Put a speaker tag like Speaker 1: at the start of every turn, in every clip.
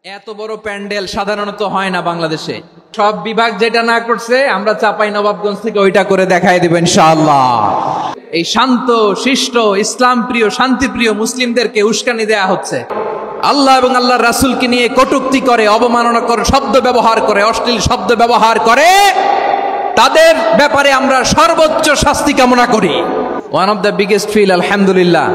Speaker 1: এত বড় প্যান্ডেল সাধারণত হয় না বাংলাদেশে। সব বিভাগ যেটা না করছে আমরা চাপাই নবাবগঞ্জ থেকে ওইটা করে দেখাই দেব ইনশাআল্লাহ। এই শান্ত শিষ্ট ইসলাম প্রিয় শান্তিপ্রিয় মুসলিমদেরকে উস্কানি দেয়া হচ্ছে, আল্লাহ এবং আল্লাহর রাসূলকে নিয়ে কটূক্তি করে, অবমাননা করে, শব্দ ব্যবহার করে, অশ্লীল শব্দ ব্যবহার করে, তাদের ব্যাপারে আমরা সর্বোচ্চ শাস্তি কামনা করি। One of the biggest feel আলহামদুলিল্লাহ।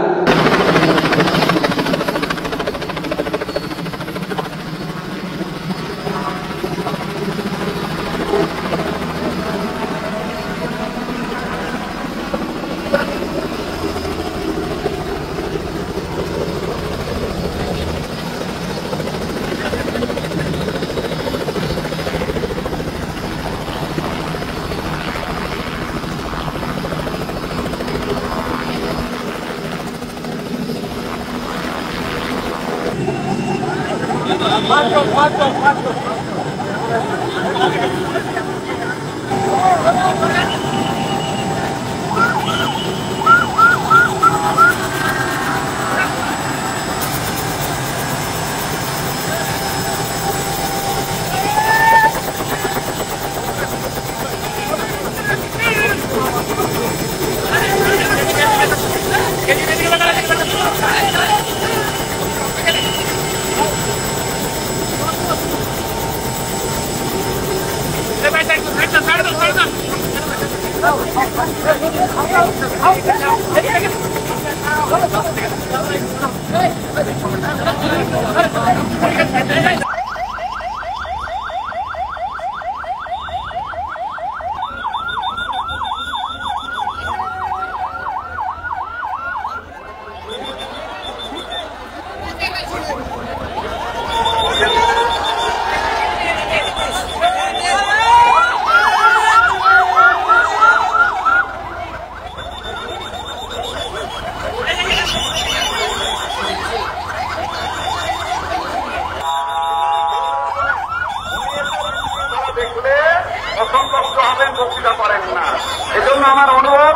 Speaker 2: এজন্য আমার অনুরোধ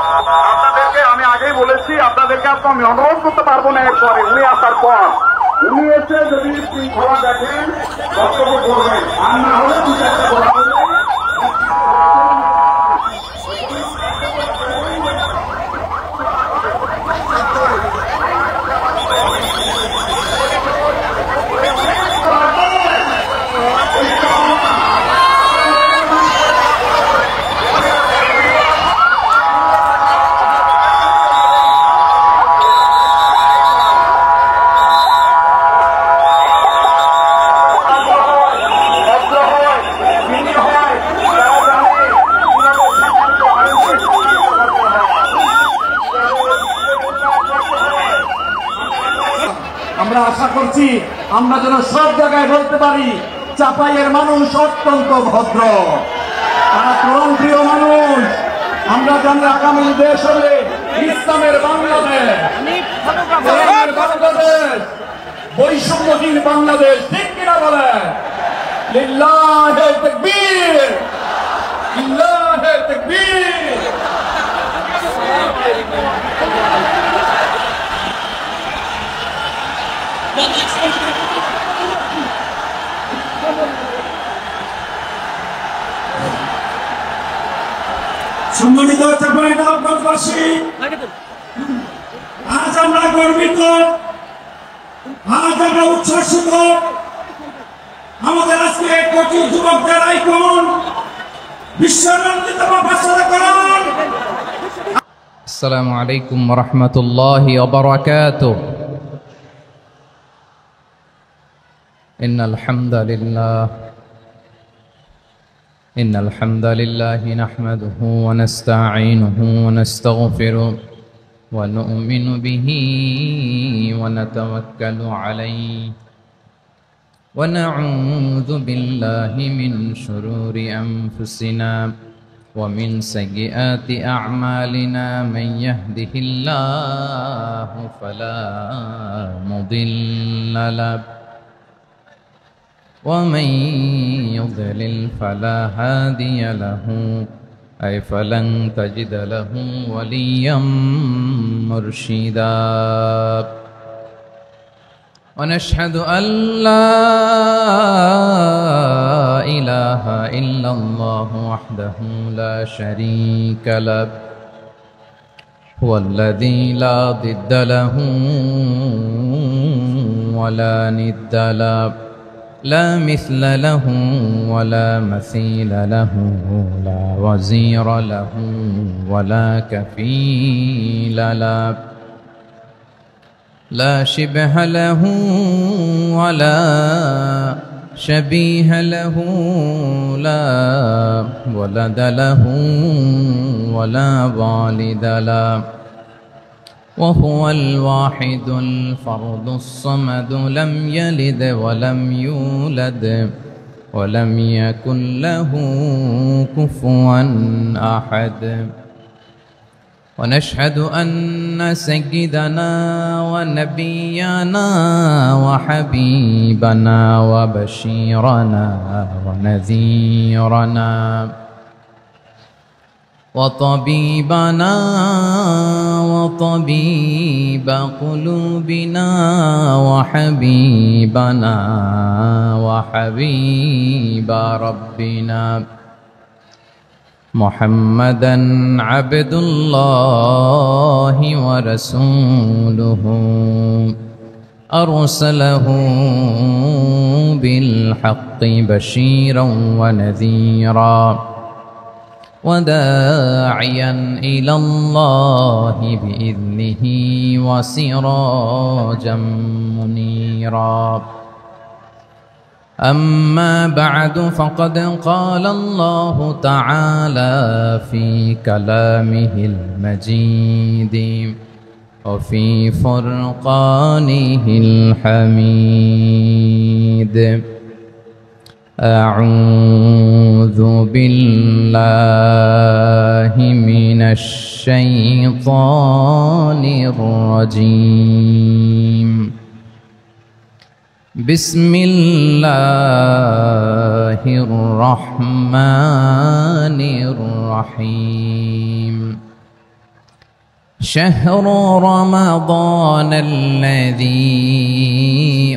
Speaker 2: আপনাদেরকে, আমি আগেই বলেছি আপনাদেরকে আমি অনুরোধ করতে পারবো না এরপরে উনি আসার পর। উনি এসে যদি শৃঙ্খলা দেখেন বক্তব্য করবেন, আর না হলে দু চারটা কথা বলবেন।
Speaker 3: আমরা আশা করছি আমরা যেন সব জায়গায় বলতে পারি চাপাইয়ের মানুষ অত্যন্ত ভদ্র, তারা প্রাণপ্রিয় মানুষ। আমরা জানি আগামী দেশ হবে ইসলামের বাংলাদেশ, বৈষম্যহীন বাংলাদেশ। ঠিক কিনা বলে? লিল্লাহে তাকবীর, লিল্লাহে তাকবীর। সম্মানিত চাপাই নবাবগঞ্জবাসী, আজ আমরা গর্বিত, আজ আমরা উচ্ছ্বসিত। আমাদের আজকে কোটি যুবকদের আইকন বিশ্বনন্দিত মুফাসসিরগণ।
Speaker 1: আসসালামু আলাইকুম ওয়া রাহমাতুল্লাহি ওয়া বারাকাতুহু। إن الحمد لله نحمده ونستعينه ونستغفره ونؤمن به ونتوكل عليه ونعوذ بالله من شرور أنفسنا ومن سيئات أعمالنا من يهده الله فلا مضل له ومن يضلل فلا هادي له أي فلن تجد له وليا مرشدا ونشهد أن لا إله إلا الله وحده لا شريك له هو الذي لا ضد له ولا ند له لا مثل له ولا مثيل له لا وزير له ولا كفيل له لا شبه له ولا شبيه له لا ولد له ولا والد له وهو الواحد الفرد الصمد لم يلد ولم يولد ولم يكن له كفوا أحد ونشهد أن سيدنا ونبينا وحبيبنا وبشيرنا ونذيرنا وطبيبنا وطبيب قلوبنا وحبيبنا وحبيب ربنا محمدا عبد الله ورسوله أرسله بالحق بشيرا ونذيرا وداعيا إلى الله بإذنه وسراجا منيرا أما بعد فقد قال الله تعالى في كلامه المجيد وفي فرقانه الحميد أعوذ بالله من الشيطان الرجيم بسم الله الرحمن الرحيم شهر رمضان الذي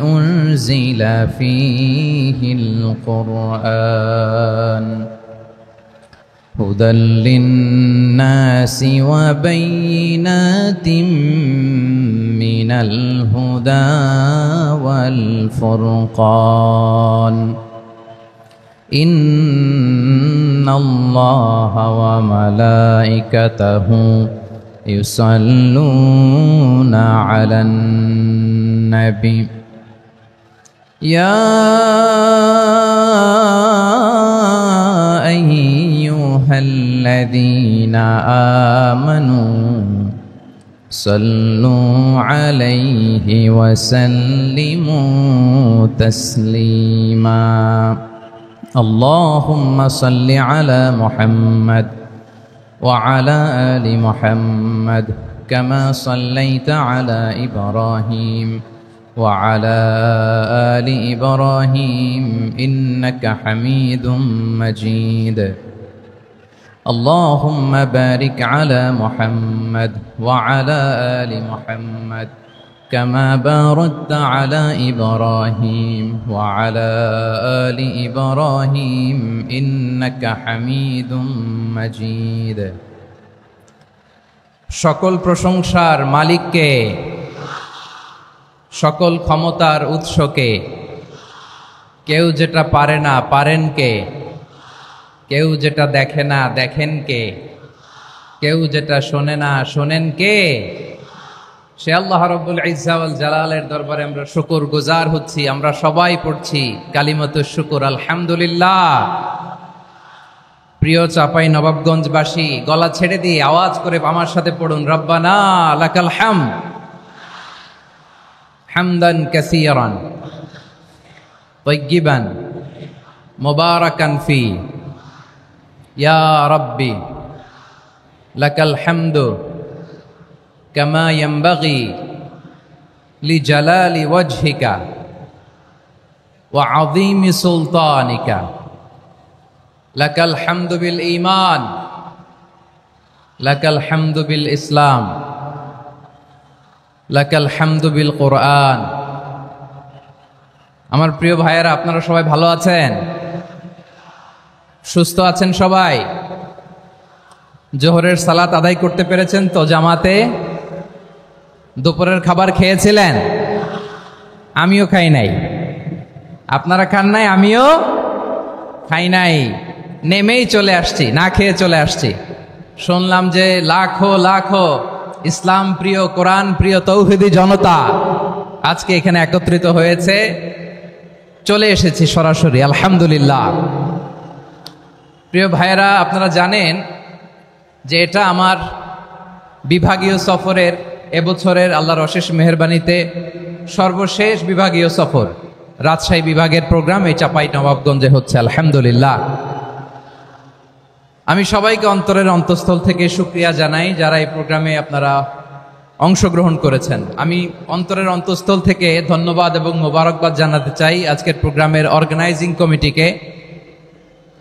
Speaker 1: أنزل فيه القرآن هدى للناس وبينات من الهدى والفرقان إن الله وملائكته يصلون على النبي يا أيها الذين آمنوا صلوا عليه وسلموا تسليما اللهم صل على محمد وعلى آل محمد كما صليت على إبراهيم وعلى آل إبراهيم إنك حميد مجيد اللهم بارك على محمد وعلى آل محمد كما باركت على إبراهيم وعلى آل إبراهيم إنك حميد مجيد সকল প্রশংসার মালিককে সকল ক্ষমতার উৎসকে কেউ যেটা পারে না পারেন কে কেউ যেটা দেখে না দেখেন কে কেউ যেটা শোনে না শোনেন কে সে আল্লাহ রাব্বুল ইজ্জা ওয়াল জালালের দরবারে আমরা শুকরগুজার হচ্ছি আমরা সবাই পড়ছি কালিমাতুশ শুকর আলহামদুলিল্লাহ প্রিয় চাপাই নবাবগঞ্জবাসী গলা ছেড়ে দিয়ে আওয়াজ করে আমার সাথে পড়ুন রব্বানা লাকাল হামদ হামদান কাসীরান তাইয়্যিবান মুবারাকান ফি ইয়া রাব্বি লাকাল হামদু কামা ইয়ানবাগি লিজালালি ওয়াজহিকা ওয়া আযীমি সুলতানিকা লাকাল হামদু বিল ঈমান লাকাল হামদু বিল ইসলাম লাকাল হামদু বিল কুরআন। আমার প্রিয় ভাইয়েরা, আপনারা সবাই ভালো আছেন? সুস্থ আছেন সবাই? জোহরের সালাত আদায় করতে পেরেছেন তো জামাতে? দুপুরের খাবার খেয়েছিলেন? আমিও খাই নাই। আপনারা খান নাই, আমিও খাই নাই। নেমেই চলে আসছি, না খেয়ে চলে আসছি। শুনলাম যে লাখো লাখো ইসলাম প্রিয়, কোরআন প্রিয় তৌহিদি জনতা আজকে এখানে একত্রিত হয়েছে। চলে এসেছি সরাসরি, আলহামদুলিল্লাহ। প্রিয় ভাইয়েরা, আপনারা জানেন যে এটা আমার বিভাগীয় সফরের, এবছরের আল্লাহর অশেষ মেহেরবানিতে সর্বশেষ বিভাগীয় সফর। রাজশাহী বিভাগের প্রোগ্রাম এই চাঁপাইনবাবগঞ্জে হচ্ছে, আলহামদুলিল্লাহ। আমি সবাইকে অন্তরের অন্তঃস্থল থেকে শুকরিয়া জানাই যারা এই প্রোগ্রামে আপনারা অংশগ্রহণ করেছেন। আমি অন্তরের অন্তঃস্থল থেকে ধন্যবাদ এবং মোবারকবাদ জানাতে চাই আজকের প্রোগ্রামের অর্গানাইজিং কমিটিকে।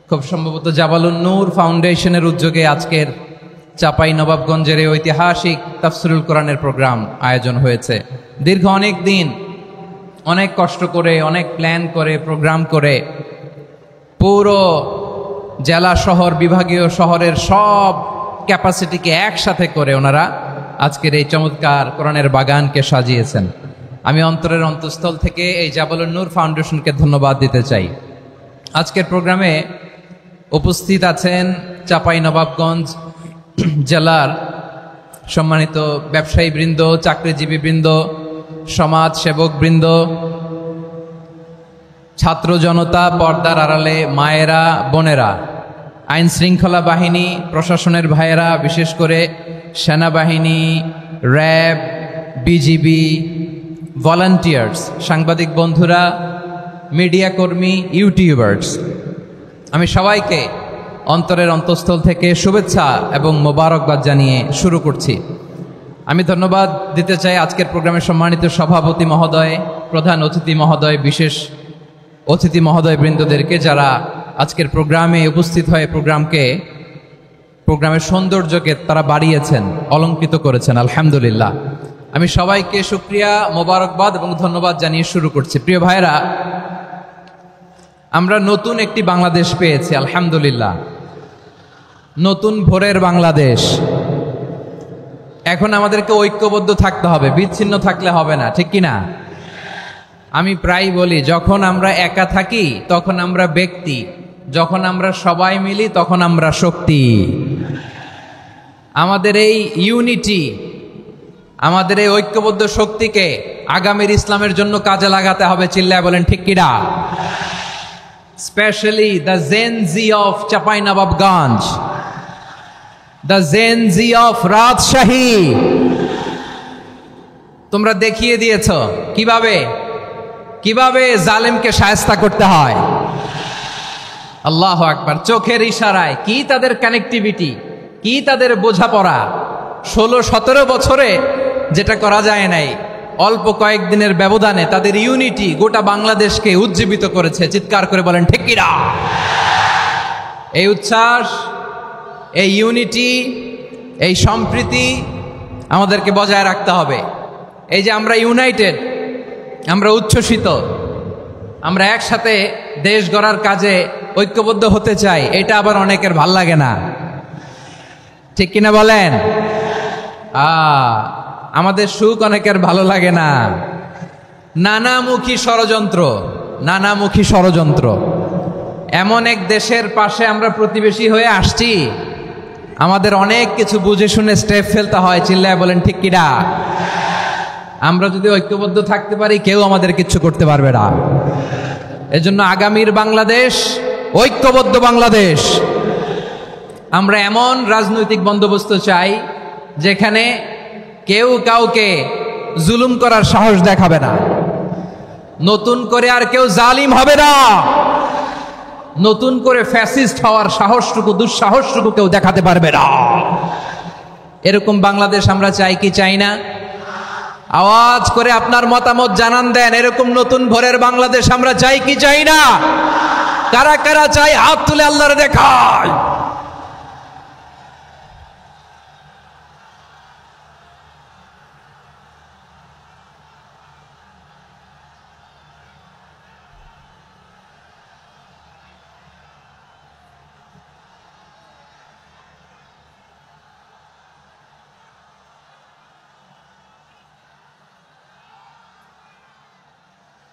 Speaker 1: খুব সম্ভবত জাবালুন নূর ফাউন্ডেশনের উদ্যোগে আজকের চাঁপাইনবাবগঞ্জের এই ঐতিহাসিক তাফসিরুল কোরআনের প্রোগ্রাম আয়োজন হয়েছে। দীর্ঘ অনেক দিন, অনেক কষ্ট করে, অনেক প্ল্যান করে, প্রোগ্রাম করে পুরো জেলা শহর, বিভাগীয় শহরের সব ক্যাপাসিটিকে একসাথে করে ওনারা আজকের এই চমৎকার কোরআনের বাগানকে সাজিয়েছেন। আমি অন্তরের অন্তঃস্থল থেকে এই জাবালুন নূর ফাউন্ডেশনকে ধন্যবাদ দিতে চাই। আজকের প্রোগ্রামে উপস্থিত আছেন চাঁপাইনবাবগঞ্জ জেলার সম্মানিত ব্যবসায়ী বৃন্দ, চাকরিজীবী বৃন্দ, সমাজ সেবক বৃন্দ, ছাত্র জনতা, পর্দার আড়ালে মায়েরা, বোনেরা, আইন শৃঙ্খলা বাহিনী, প্রশাসনের ভাইয়েরা, বিশেষ করে সেনাবাহিনী, র্যাব, বিজিবি, ভলান্টিয়ার্স, সাংবাদিক বন্ধুরা, মিডিয়া কর্মী, ইউটিউবার্স, আমি সবাইকে অন্তরের অন্তঃস্থল থেকে শুভেচ্ছা এবং মোবারকবাদ জানিয়ে শুরু করছি। আমি ধন্যবাদ দিতে চাই আজকের প্রোগ্রামের সম্মানিত সভাপতি মহোদয়, প্রধান অতিথি মহোদয়, বিশেষ অতিথি মহোদয় বৃন্দদেরকে যারা আজকের প্রোগ্রামে উপস্থিত হয়ে প্রোগ্রামের সৌন্দর্যকে তারা বাড়িয়েছেন, অলঙ্কৃত করেছেন, আলহামদুলিল্লাহ। আমি সবাইকে শুকরিয়া, মোবারকবাদ এবং ধন্যবাদ জানিয়ে শুরু করছি। প্রিয় ভাইরা, আমরা নতুন একটি বাংলাদেশ পেয়েছি, আলহামদুলিল্লাহ। নতুন ভোরের বাংলাদেশ। এখন আমাদেরকে ঐক্যবদ্ধ থাকতে হবে, বিচ্ছিন্ন থাকলে হবে না, ঠিক কিনা? আমি প্রায় বলি, যখন আমরা একা থাকি তখন আমরা ব্যক্তি, যখন আমরা সবাই মিলি তখন আমরা শক্তি। আমাদের এই ইউনিটি, আমাদের এই ঐক্যবদ্ধ শক্তিকে আগামীর ইসলামের জন্য কাজে লাগাতে হবে। চিল্লায় বলেন ঠিক কিনা? Specially the Gen Z of Chapainawabganj, the Gen Z of Rajshahi. তোমরা দেখিয়ে দিয়েছ কিভাবে জালেমকে শায়েস্তা করতে হয়। আল্লাহু আকবার। চোখের ইশারায় কি তাদের কানেক্টিভিটি, কি তাদের বোঝাপড়া। 16-17 বছরে যেটা করা যায় নাই, অল্প কয়েকদিনের ব্যবধানে তাদের ইউনিটি গোটা বাংলাদেশকে উজ্জীবিত করেছে। চিৎকার করে বলেন ঠিক কিনা? এই উচ্ছ্বাস, এই ইউনিটি, এই সম্প্রীতি আমাদেরকে বজায় রাখতে হবে। এই যে আমরা ইউনাইটেড, আমরা উচ্ছ্বসিত, আমরা একসাথে দেশ গড়ার কাজে ঐক্যবদ্ধ হতে চাই, এটা আবার অনেকের ভাল লাগে না, ঠিক কিনা বলেন? আমাদের সুখ অনেকের ভালো লাগে না। নানামুখী ষড়যন্ত্র। এমন এক দেশের পাশে আমরা প্রতিবেশী হয়ে আসছি, আমাদের অনেক কিছু বুঝে শুনে স্টেপ ফেলতে হয়। চিল্লায় বলেন ঠিক কিনা? আমরা যদি ঐক্যবদ্ধ থাকতে পারি, কেউ আমাদের কিচ্ছু করতে পারবে না। এজন্য আগামীর বাংলাদেশ ঐক্যবদ্ধ বাংলাদেশ। আমরা এমন রাজনৈতিক বন্দোবস্ত চাই যেখানে কেউ কাউকে জুলুম করার সাহস দেখাবে না, নতুন করে আর কেউ জালিম হবে না, নতুন করে ফ্যাসিস্ট হওয়ার সাহসটুকু, দুঃসাহসটুকু কেউ দেখাতে পারবে না। এরকম বাংলাদেশ আমরা চাই কি চাই না? আওয়াজ করে আপনার মতামত জানান দেন। এরকম নতুন ভোরের বাংলাদেশ আমরা চাই কি চাই না? কারা কারা চাই হাত তুলে আল্লাহর দেখায়।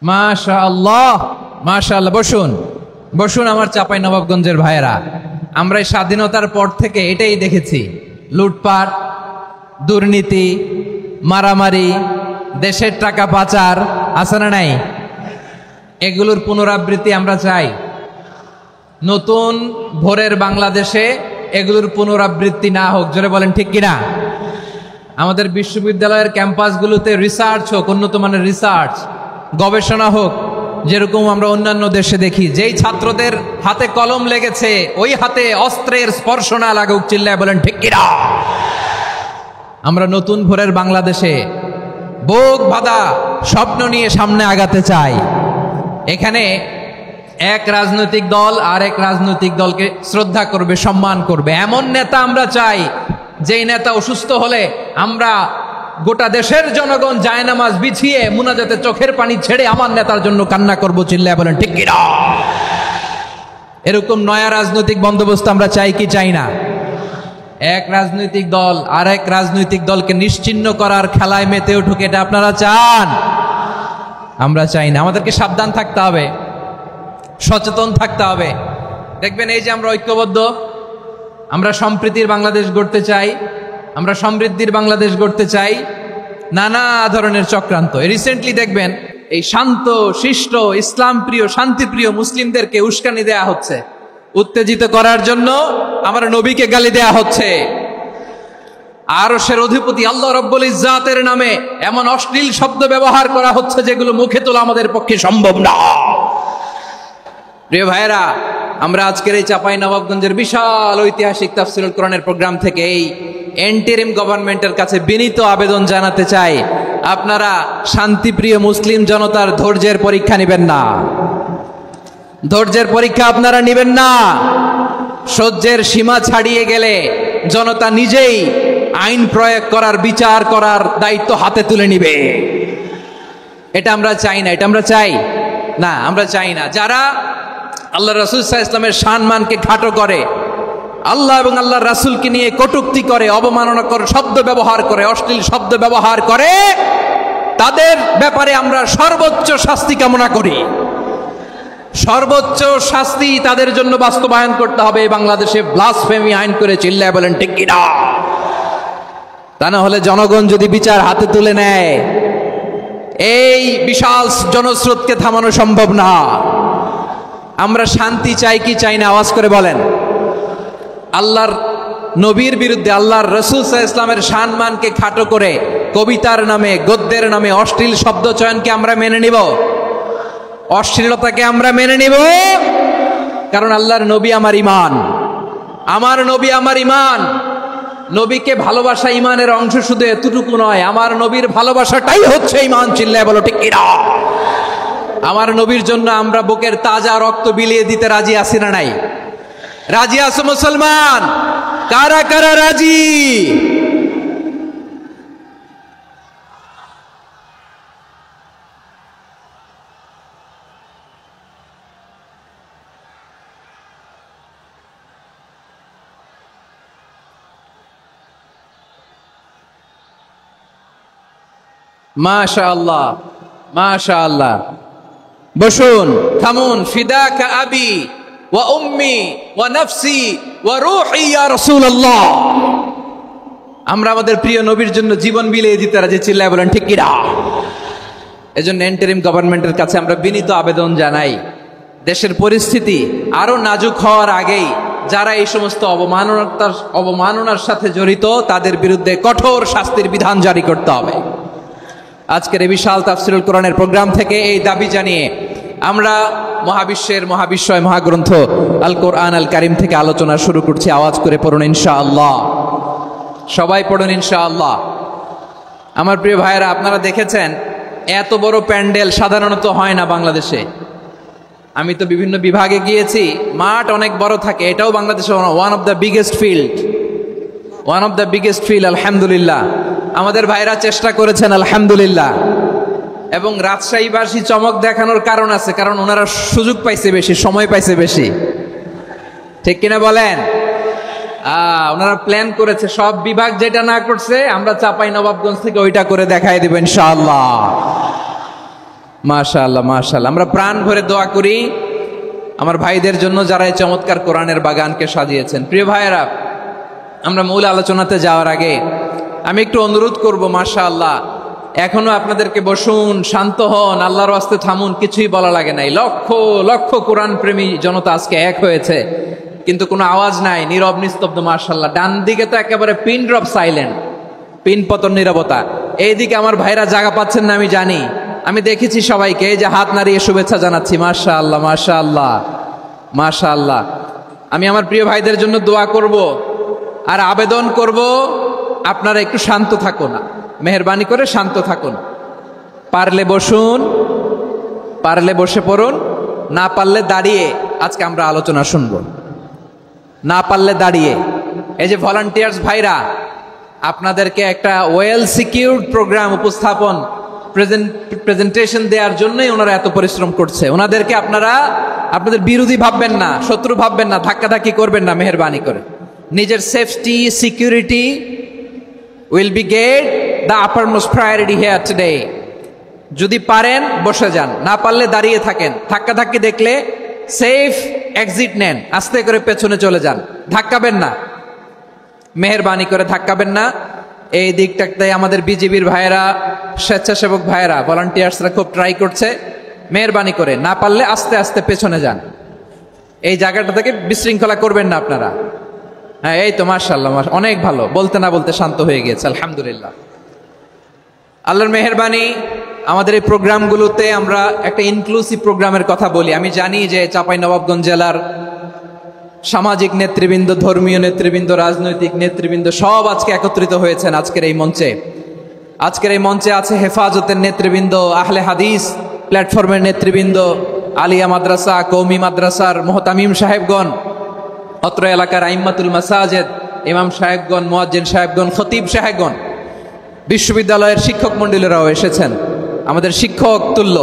Speaker 1: মাশাআল্লাহ, মাশাআল্লাহ। বসুন বসুন আমার চাঁপাই নবাবগঞ্জের ভাইয়েরা। আমরা এই স্বাধীনতার পর থেকে এটাই দেখেছি, লুটপাট, দুর্নীতি, মারামারি, দেশের টাকা পাচার, আছে না নাই? এগুলোর পুনরাবৃত্তি আমরা চাই। নতুন ভোরের বাংলাদেশে এগুলোর পুনরাবৃত্তি না হোক, জোরে বলেন ঠিক কিনা? আমাদের বিশ্ববিদ্যালয়ের ক্যাম্পাসগুলোতে রিসার্চ হোক, উন্নত মানের রিসার্চ, গবেষণা হোক, যেরকম আমরা অন্যান্য দেশে দেখি। যেই ছাত্রদের হাতে কলম লেগেছে ওই হাতে অস্ত্রের স্পর্শ না লাগুক, চিল্লায় বলেন ঠিক কিনা? আমরা নতুন ভোরের বাংলাদেশে বুক বাঁধা স্বপ্ন নিয়ে সামনে আগাতে চাই। এখানে এক রাজনৈতিক দল আর এক রাজনৈতিক দলকে শ্রদ্ধা করবে, সম্মান করবে, এমন নেতা আমরা চাই যেই নেতা অসুস্থ হলে আমরা গোটা দেশের জনগণ জায়নামাজ বিছিয়ে মুনাজাতে চোখের পানি ছেড়ে আমার নেতার জন্য কান্না করব, চিল্লায় বলেন ঠিক কিনা? এরকম নয়া রাজনৈতিক বন্দোবস্ত আমরা চাই কি চাই না? এক রাজনৈতিক দল আর এক রাজনৈতিক দলকে নিশ্চিহ্ন করার খেলায় মেতে উঠুক, এটা আপনারা চান? আমরা চাই না। আমাদেরকে সাবধান থাকতে হবে, সচেতন থাকতে হবে। দেখবেন এই যে আমরা ঐক্যবদ্ধ, আমরা সম্প্রীতির বাংলাদেশ গড়তে চাই, আমরা সমৃদ্ধির বাংলাদেশ গড়তে চাই, নানা ধরনের চক্রান্ত। রিসেন্টলি দেখবেন এই শান্ত শিষ্ট ইসলাম প্রিয় শান্তিপ্রিয় মুসলিমদেরকে উস্কানি দেয়া হচ্ছে, উত্তেজিত করার জন্য আমার নবীকে গালি দেয়া হচ্ছে। আরশের অধিপতি আল্লাহ রব্বুল ইজ্জাতের নামে এমন অশ্লীল শব্দ ব্যবহার করা হচ্ছে যেগুলো মুখে তোলা আমাদের পক্ষে সম্ভব না। প্রিয় ভাইয়েরা, আমরা আজকের এই চাঁপাই নবাবগঞ্জের বিশাল ঐতিহাসিক তাফসীরুল কোরআনের প্রোগ্রাম থেকে এই এন্টিরিম গভর্নমেন্টের কাছে বিনীত আবেদন জানাতে চাই, আপনারা শান্তিপ্রিয় মুসলিম জনতার ধৈর্যের পরীক্ষা নেবেন না। ধৈর্যের পরীক্ষা আপনারা নেবেন না। সহ্যের সীমা ছাড়িয়ে গেলে জনতা নিজেই আইন প্রয়োগ করার, বিচার করার দায়িত্ব হাতে তুলে নিবে। এটা আমরা চাই না। এটা আমরা চাই না, আমরা চাই না। যারা আল্লাহ রাসূল সাল্লাল্লাহু আলাইহি ওয়াসাল্লামের সম্মানকে খাটো করে, আল্লাহ এবং আল্লাহর রাসূলকে নিয়ে কটূক্তি করে, অবমাননাকর শব্দ ব্যবহার করে, অশ্লীল শব্দ ব্যবহার করে, তাদের ব্যাপারে আমরা সর্বোচ্চ শাস্তি কামনা করি। সর্বোচ্চ শাস্তি তাদের জন্য বাস্তবায়ন করতে হবে। বাংলাদেশে ব্লাসফেমি আইন করে, চিল্লায় বলেন ঠিক কিনা? তা না হলে জনগণ যদি বিচার হাতে তুলে নেয়, এই বিশাল জনস্রোতকে থামানো সম্ভব না। আমরা শান্তি চাই কি চাই না? আওয়াজ করে বলেন। আল্লাহর নবীর বিরুদ্ধে, আল্লাহর রাসূল সাল্লাল্লাহু আলাইহি ওয়াসাল্লামের সম্মানকে খাটো করে কবিতার নামে, গদ্যের নামে অশ্লীল শব্দ চয়নকে আমরা মেনে নিব? অশ্লীলতাকে আমরা মেনে নিব? কারণ আল্লাহর নবী আমার ঈমান, আমার নবী আমার ঈমান। নবীকে ভালোবাসা ঈমানের অংশ শুধু এতটুকু নয়, আমার নবীর ভালোবাসাটাই হচ্ছে ঈমান, চিল্লায় বলো ঠিক কিনা? আমার নবীর জন্য আমরা বুকের তাজা রক্ত বিলিয়ে দিতে রাজি আছি না নাই? রাজি আছো মুসলমান? কারা কারা রাজি? মাশাআল্লাহ, মাশাআল্লাহ। বসুন, থামুন। ফিদাকা আবি ওয়া উম্মি ওয়া নাফসি ওয়া রূহি ইয়া রাসূলুল্লাহ। আমরা আমাদের প্রিয় নবীর জন্য জীবন বিলিয়ে দিতে রাজি, চিল্লায় বলেন ঠিক কিনা? এজন্য ইন্টারিম গভর্নমেন্টের কাছে আমরা বিনীত আবেদন জানাই, দেশের পরিস্থিতি আরো নাজুক হওয়ার আগেই যারা এই সমস্ত অবমাননার সাথে জড়িত তাদের বিরুদ্ধে কঠোর শাস্তির বিধান জারি করতে হবে। আজকের এই বিশাল তাফসীরুল কোরআনের প্রোগ্রাম থেকে এই দাবি জানিয়ে আমরা মহাবিশ্বের মহাবিশ্বয় মহাগ্রন্থ আল কোরআন আল কারিম থেকে আলোচনা শুরু করছি। আওয়াজ করে পড়ুন ইনশাআল্লাহ। সবাই পড়ুন ইনশাআল্লাহ। আমার প্রিয় ভাইয়েরা, আপনারা দেখেছেন এত বড় প্যান্ডেল সাধারণত হয় না বাংলাদেশে। আমি তো বিভিন্ন বিভাগে গিয়েছি, মাঠ অনেক বড় থাকে। এটাও বাংলাদেশে one of the biggest field, আলহামদুলিল্লাহ। আমাদের ভাইরা চেষ্টা করেছেন, আলহামদুলিল্লাহ। এবং রাজশাহীবাসী চমক দেখানোর কারণ আছে, কারণ ওনারা সুযোগ পাইছে বেশি, সময় পাইছে বেশি, ঠিক কিনা বলেন? ওনারা প্ল্যান করেছে, সব বিভাগ যেটা না করছে আমরা চাঁপাই নবাবগঞ্জ থেকে ওইটা করে দেখাই দেব ইনশাআল্লাহ। মাশাআল্লাহ মাশাআল্লাহ। আমরা প্রাণ ভরে দোয়া করি আমার ভাইদের জন্য যারা এই চমৎকার কোরআনের বাগানকে সাজিয়েছেন। প্রিয় ভাইয়েরা, আমরা মূল আলোচনাতে যাওয়ার আগে আমি একটু অনুরোধ করব, মাশাআল্লাহ এখনো আপনাদেরকে বসুন, শান্ত হন, আল্লাহর ওয়াস্তে থামুন, কিছুই বলা লাগে নাই। লক্ষ লক্ষ কোরআন প্রেমী জনতা আজকে এক হয়েছে, কিন্তু কোনো আওয়াজ নাই, নীরব নিস্তব্ধ। মাশাআল্লাহ, ডান দিকে তো একেবারে পিন ড্রপ সাইলেন্ট, পিন পতন নীরবতা। এইদিকে আমার ভাইরা জায়গা পাচ্ছেন না আমি জানি, আমি দেখেছি সবাইকে, এই যে হাত নাড়িয়ে শুভেচ্ছা জানাচ্ছি। মাশাআল্লাহ মাশাআল্লাহ মাশাআল্লাহ। আমি আমার প্রিয় ভাইদের জন্য দোয়া করব আর আবেদন করব, আপনারা একটু শান্ত থাকুন, মেহেরবানি করে শান্ত থাকুন। পারলে বসুন, পারলে বসে পড়ুন, না পারলে দাঁড়িয়ে আজকে আমরা আলোচনা শুনব, না পারলে দাঁড়িয়ে। এই যে ভলান্টিয়ার্স ভাইরা, আপনাদেরকে একটা ওয়েল সিকিউরড প্রোগ্রাম উপস্থাপন প্রেজেন্টেশন দেওয়ার জন্যই ওনারা এত পরিশ্রম করছে। ওনাদেরকে আপনারা আপনাদের বিরোধী ভাববেন না, শত্রু ভাববেন না, ধাক্কাধাক্কি করবেন না, মেহেরবানি করে। নিজের safety security will be get the uppermost priority here today. যদি পারেন বসে যান, না পারলে দাঁড়িয়ে থাকেন। ধাক্কাধাক্কি দেখলে সেফ এক্সিট নেন, আস্তে করে পেছনে চলে যান, ধাক্কাবেন না, মেহেরবানি করে ধাক্কাবেন না। এই দিকটাতে আমাদের বিজিবির ভাইয়েরা, স্বেচ্ছাসেবক ভাইয়েরা, ভলান্টিয়ার্সরা খুব ট্রাই করছে। মেহেরবানি করে না পারলে আস্তে আস্তে পেছনে যান, এই জায়গাটা থেকে বিশৃঙ্খলা করবেন না আপনারা। হ্যাঁ, এই তো মাশাআল্লাহ, অনেক ভালো, বলতে না বলতে শান্ত হয়ে গিয়েছে, আলহামদুলিল্লাহ। আল্লাহর মেহেরবানি, আমাদের এই প্রোগ্রামগুলোতে আমরা একটা ইনক্লুসিভ প্রোগ্রামের কথা বলি। আমি জানি যে চাঁপাইনবাবগঞ্জ জেলার সামাজিক নেতৃবৃন্দ, ধর্মীয় নেতৃবৃন্দ, রাজনৈতিক নেতৃবৃন্দ সব আজকে একত্রিত হয়েছেন আজকের এই মঞ্চে। আজকের এই মঞ্চে আছে হেফাজতের নেতৃবৃন্দ, আহলে হাদিস প্ল্যাটফর্মের নেতৃবৃন্দ, আলিয়া মাদ্রাসা, কৌমি মাদ্রাসার মোহতামিম সাহেবগণ, অত্র এলাকার আইম্মাতুল মাসাজিদ, ইমাম সাহেবগণ, মুয়াজ্জিন সাহেবগণ, খতিব সাহেবগণ, বিশ্ববিদ্যালয়ের শিক্ষক মণ্ডলীরাও এসেছেন, আমাদের শিক্ষক তুল্য।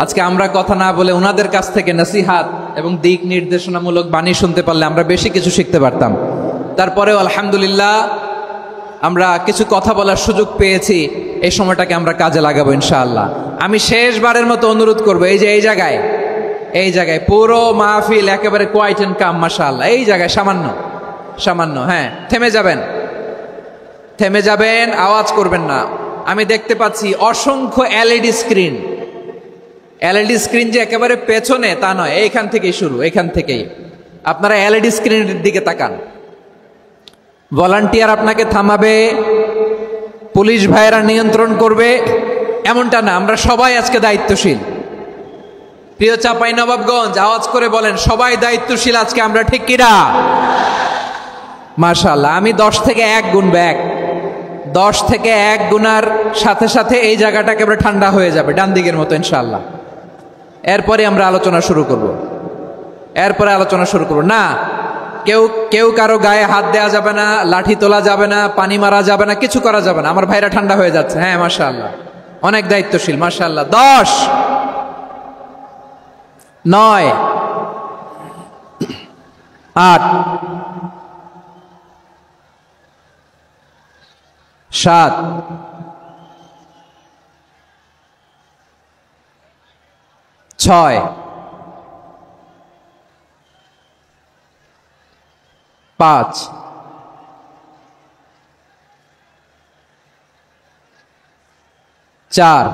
Speaker 1: আজকে আমরা কথা না বলে ওনাদের কাছ থেকে নসিহাত এবং দিক নির্দেশনামূলক বাণী শুনতে পারলে আমরা বেশি কিছু শিখতে পারতাম। তারপরেও আলহামদুলিল্লাহ আমরা কিছু কথা বলার সুযোগ পেয়েছি, এই সময়টাকে আমরা কাজে লাগাবো ইনশাআল্লাহ। আমি শেষবারের মতো অনুরোধ করবো, এই যে এই জায়গায় পুরো মাহফিল একেবারে কোয়াইট এন্ড কাম, মাশাআল্লাহ। এই জায়গায় সামান্য হ্যাঁ, থেমে যাবেন, আওয়াজ করবেন না। আমি দেখতে পাচ্ছি অসংখ্য এলইডি স্ক্রিন যে একেবারে পেছনে তা নয়, এইখান থেকেই শুরু, এইখান থেকেই আপনারা এলইডি স্ক্রিনের দিকে তাকান। ভলান্টিয়ার আপনাকে থামাবে, পুলিশ ভাইয়েরা নিয়ন্ত্রণ করবে, এমনটা না। আমরা সবাই আজকে দায়িত্বশীল। প্রিয় চাঁপাইনবাবগঞ্জ, আওয়াজ করে বলেন, সবাই দায়িত্বশীল আজকে আমরা, ঠিক কিনা? মাশাআল্লাহ। আমি 10 থেকে 1 গুনবো, 10 থেকে 1 গুনার সাথে সাথে এই জায়গাটা একেবারে ঠান্ডা হয়ে যাবে, ডান দিকের মতো ইনশাআল্লাহ। এরপরে আমরা আলোচনা শুরু করব। না, কেউ কারো গায়ে হাত দেওয়া যাবে না, লাঠি তোলা যাবে না, পানি মারা যাবে না, কিছু করা যাবে না। আমার ভাইরা ঠান্ডা হয়ে যাচ্ছে। হ্যাঁ মাশাআল্লাহ, অনেক দায়িত্বশীল, মাশাআল্লাহ। 10, 9, 8, 7, 6, 5, 4,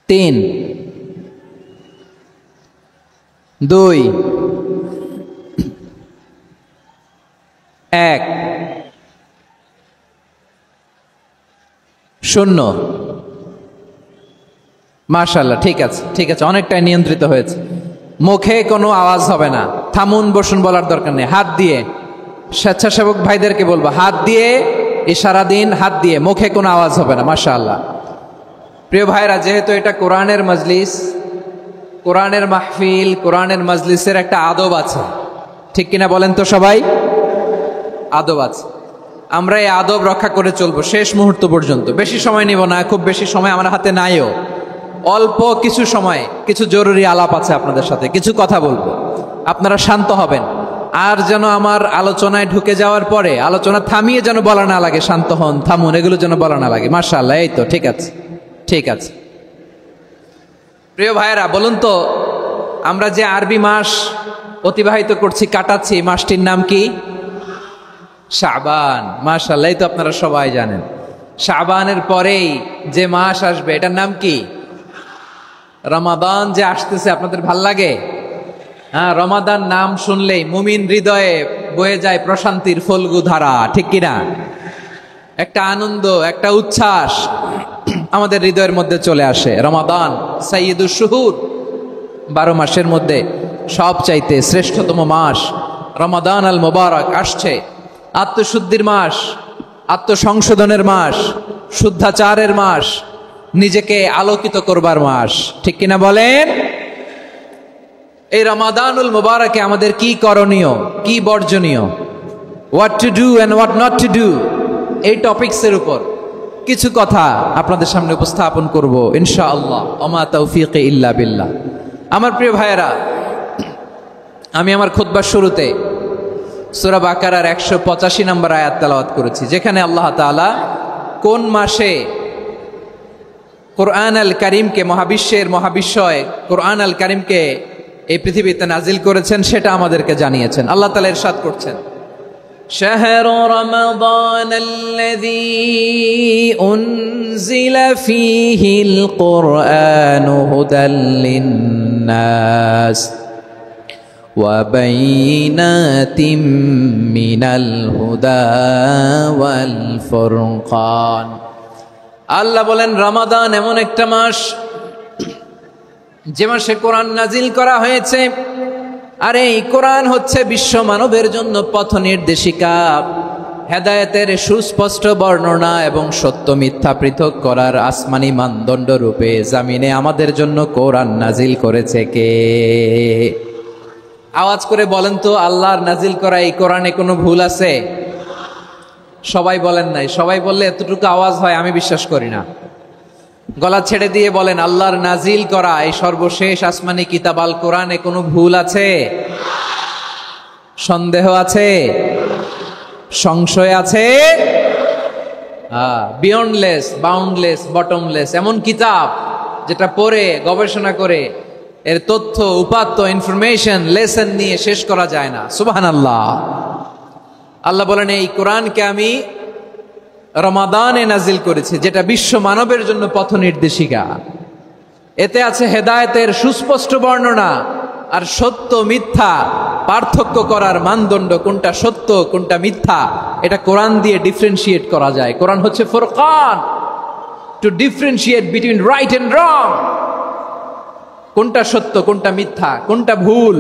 Speaker 1: 3, 2, 1, 0। মাশাআল্লাহ, ঠিক আছে, অনেকটাই নিয়ন্ত্রিত হয়েছে। মুখে কোনো আওয়াজ হবে না, থামুন বসুন বলার দরকার নেই। হাত দিয়ে, স্বেচ্ছাসেবক ভাইদেরকে বলবো, হাত দিয়ে ইশারা দিন, হাত দিয়ে, মুখে কোনো আওয়াজ হবে না। মাশাআল্লাহ। প্রিয় ভাইরা, যেহেতু এটা কোরআনের মজলিস, কোরআনের মাহফিল, কোরআনের মজলিসের একটা আদব আছে, ঠিক কিনা বলেন তো সবাই? আদব আছে। আমরা এই আদব রক্ষা করে চলবো শেষ মুহূর্ত পর্যন্ত। বেশি সময় নিব না, খুব বেশি সময় আমার হাতে নাইও। অল্প কিছু সময় কিছু জরুরি আলাপ আছে আপনাদের সাথে, কিছু কথা বলবো। আপনারা শান্ত হবেন, আর যেন আমার আলোচনায় ঢুকে যাওয়ার পরে আলোচনা থামিয়ে যেন বলা না লাগে শান্ত হন, থামুন, এগুলো যেন বলা না লাগে। মাশাআল্লাহ, এই তো ঠিক আছে, ঠিক আছে। প্রিয় ভাইয়েরা, বলুন তো, আমরা যে আরবি মাস অতিবাহিত করছি, কাটাচ্ছি, মাসটির নাম কি? শাবান। মাশাআল্লাহ, এই তো আপনারা সবাই জানেন। শাবানের পরেই যে মাস আসবে এটার নাম কি? রমাদান। যে আসতেছে, আপনাদের ভাল লাগে? হ্যাঁ, রমাদান নাম শুনলেই মুমিন হৃদয়ে বয়ে যায় প্রশান্তির ফল্গু ধারা, ঠিক কিনা? একটা আনন্দ, একটা উচ্ছ্বাস আমাদের হৃদয়ের মধ্যে চলে আসে। রমাদান সাইয়্যিদুশ শুহুর, 12 মাসের মধ্যে সবচাইতে শ্রেষ্ঠতম মাস রমাদান আল মুবারক আসছে। আত্মশুদ্ধির মাস, আত্মসংশোধনের মাস, শুদ্ধাচারের মাস, নিজেকে আলোকিত করবার মাস, ঠিক কিনা বলেন? এই রমাদানুল মুবারকে আমাদের কি করণীয়, কি বর্জনীয়, what to do and what not to do, এই টপিকসের উপর কিছু কথা আপনাদের সামনে উপস্থাপন করব ইনশাআল্লাহ। ওমা তাওফীকি ইল্লা বিল্লাহ। আমার প্রিয় ভাইয়েরা, আমি আমার খুতবার শুরুতে সূরা বাকারার 185 নম্বর আয়াত তেলাওয়াত করেছি, যেখানে আল্লাহ তাআলা কোন মাসে কোরআন আল কারীমকে, মহাবিশ্বের মহাবিশ্বয় কোরআন আল কারীমকে এই পৃথিবীতে নাজিল করেছেন সেটা আমাদেরকে জানিয়েছেন। আল্লাহ তাআলা ইরশাদ করছেন, শাহরু রমাদান আল্লাযী উনজিলা ফীহিল কুরআনু হুদাল লিন-নাস ওয়া বাইনাতিম মিনাল হুদা ওয়াল ফুরকান। আল্লাহ বলেন, রমাদান এমন একটা মাস যে মাসে কোরআন নাজিল করা হয়েছে। আর এই কোরআন হচ্ছে বিশ্ব মানবের জন্য পথ নির্দেশিকা, হেদায়েতের সুস্পষ্ট বর্ণনা এবং সত্য মিথ্যা পৃথক করার আসমানি মানদণ্ড রূপে জামিনে আমাদের জন্য কোরআন নাজিল করেছে কে? আওয়াজ করে বলেন তো, আল্লাহর নাজিল করা এই কোরআনে কোনো ভুল আছে? সবাই বলেন নাই। সবাই বললে এতটুকু আওয়াজ হয় আমি বিশ্বাস করি না। গলা ছেড়ে দিয়ে বলেন, আল্লাহর নাজিল করা এই সর্বশেষ আসমানি কিতাব আল কোরআনে কোনো ভুল আছে? সন্দেহ আছে? সংশয় আছে? বিয়ন্ডলেস, বাউন্ডলেস, বটমলেস, এমন কিতাব যেটা পড়ে গবেষণা করে এর তথ্য, উপাত্ত, ইনফরমেশন, লেসন নিয়ে শেষ করা যায় না। সুবহানাল্লাহ। আল্লাহ বলেন, এই কোরআনকে আমি রমাদানে নাজিল করেছি, যেটা বিশ্ব মানবের জন্য পথ নির্দেশিকা। এতে আছে হেদায়েতের সুস্পষ্ট বর্ণনা আর সত্য মিথ্যা পার্থক্য করার মানদণ্ড, কোনটা সত্য কোনটা মিথ্যা এটা কোরআন দিয়ে ডিফারেন্সিয়েট করা যায়। কোরআন হচ্ছে ফুরকান, to differentiate between right and wrong. কোনটা সত্য, কোনটা মিথ্যা, কোনটা ভুল,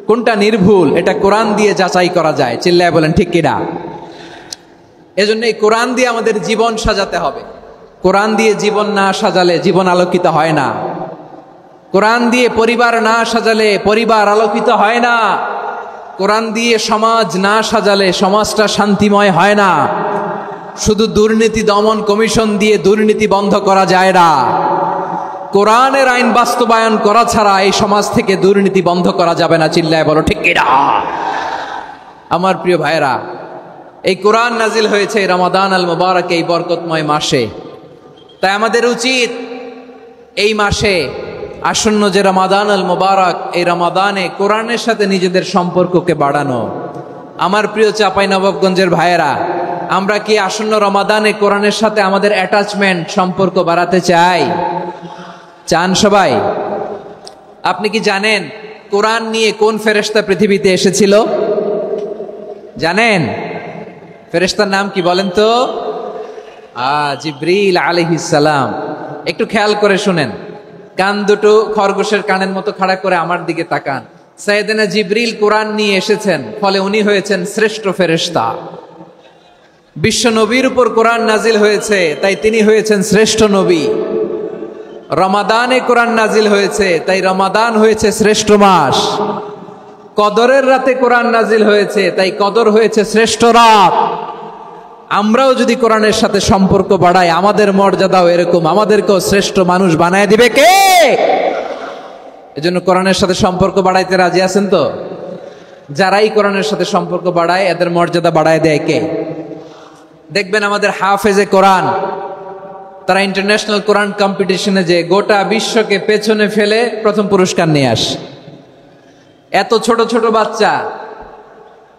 Speaker 1: কোনটা নির্ভুল, এটা কোরআন দিয়ে যাচাই করা যায়। চিল্লায় বলেন ঠিক কিনা? এজন্য এই কোরআন দিয়ে আমাদের জীবন সাজাতে হবে। কোরআন দিয়ে জীবন না সাজালে জীবন আলোকিত হয় না। কোরআন দিয়ে পরিবার না সাজালে পরিবার আলোকিত হয় না। কোরআন দিয়ে সমাজ না সাজালে সমাজটা শান্তিময় হয় না। শুধু দুর্নীতি দমন কমিশন দিয়ে দুর্নীতি বন্ধ করা যায় না। কোরআনের আইন বাস্তবায়ন করা ছাড়া এই সমাজ থেকে দুর্নীতি বন্ধ করা যাবে না। চিল্লায় বলো ঠিক কিনা? আমার প্রিয় ভাইরা, এই কোরআন নাজিল হয়েছে রমাদান আল মুবারক, এই বরকতময় মাসে। তাই আমাদের উচিত এই মাসে আসন্ন যে রমাদান আল মুবারক, এই রমাদানে কোরআনের সাথে নিজেদের সম্পর্ককে বাড়ানো। আমার প্রিয় চাঁপাইনবাবগঞ্জের ভাইয়েরা, আমরা কি আসন্ন রমাদানে কোরআনের সাথে আমাদের অ্যাটাচমেন্ট, সম্পর্ক বাড়াতে চাই? চান সবাই? আপনি কি জানেন কোরআন নিয়ে কোন ফেরেশতা পৃথিবীতে এসেছিল? জানেন? ফেরেশতার নাম কি বলেন তো? জিবরিল আলাইহিস সালাম। একটু খেয়াল করে শুনেন, কান দুটো খরগোশের কানের মতো খাড়া করে আমার দিকে তাকান। সাইয়েদনা জিবরিল কোরআন নিয়ে এসেছেন, ফলে উনি হয়েছেন শ্রেষ্ঠ ফেরেশতা। বিশ্ব নবীর উপর কোরআন নাজিল হয়েছে, তাই তিনি হয়েছেন শ্রেষ্ঠ নবী। রমাদানে কোরআন নাজিল হয়েছে, তাই রমাদান হয়েছে শ্রেষ্ঠ মাস। কদরের রাতে কোরআন নাজিল হয়েছে, তাই কদর হয়েছে শ্রেষ্ঠ রাত। আমরাও যদি কোরআনের সাথে সম্পর্ক বাড়াই, আমাদের মর্যাদাও এরকম, আমাদেরকেও শ্রেষ্ঠ মানুষ বানায় দিবে কে? এজন্য কোরআনের সাথে সম্পর্ক বাড়াইতে রাজি আছেন তো? যারাই কোরআনের সাথে সম্পর্ক বাড়ায় এদের মর্যাদা বাড়ায় দেয় কে? দেখবেন আমাদের হাফেজে কোরআন, তারা ইন্টারন্যাশনাল কোরআন কম্পিটিশনে যে গোটা বিশ্বকে পেছনে ফেলে প্রথম পুরস্কার নিয়ে আসে। এত ছোট ছোট বাচ্চা,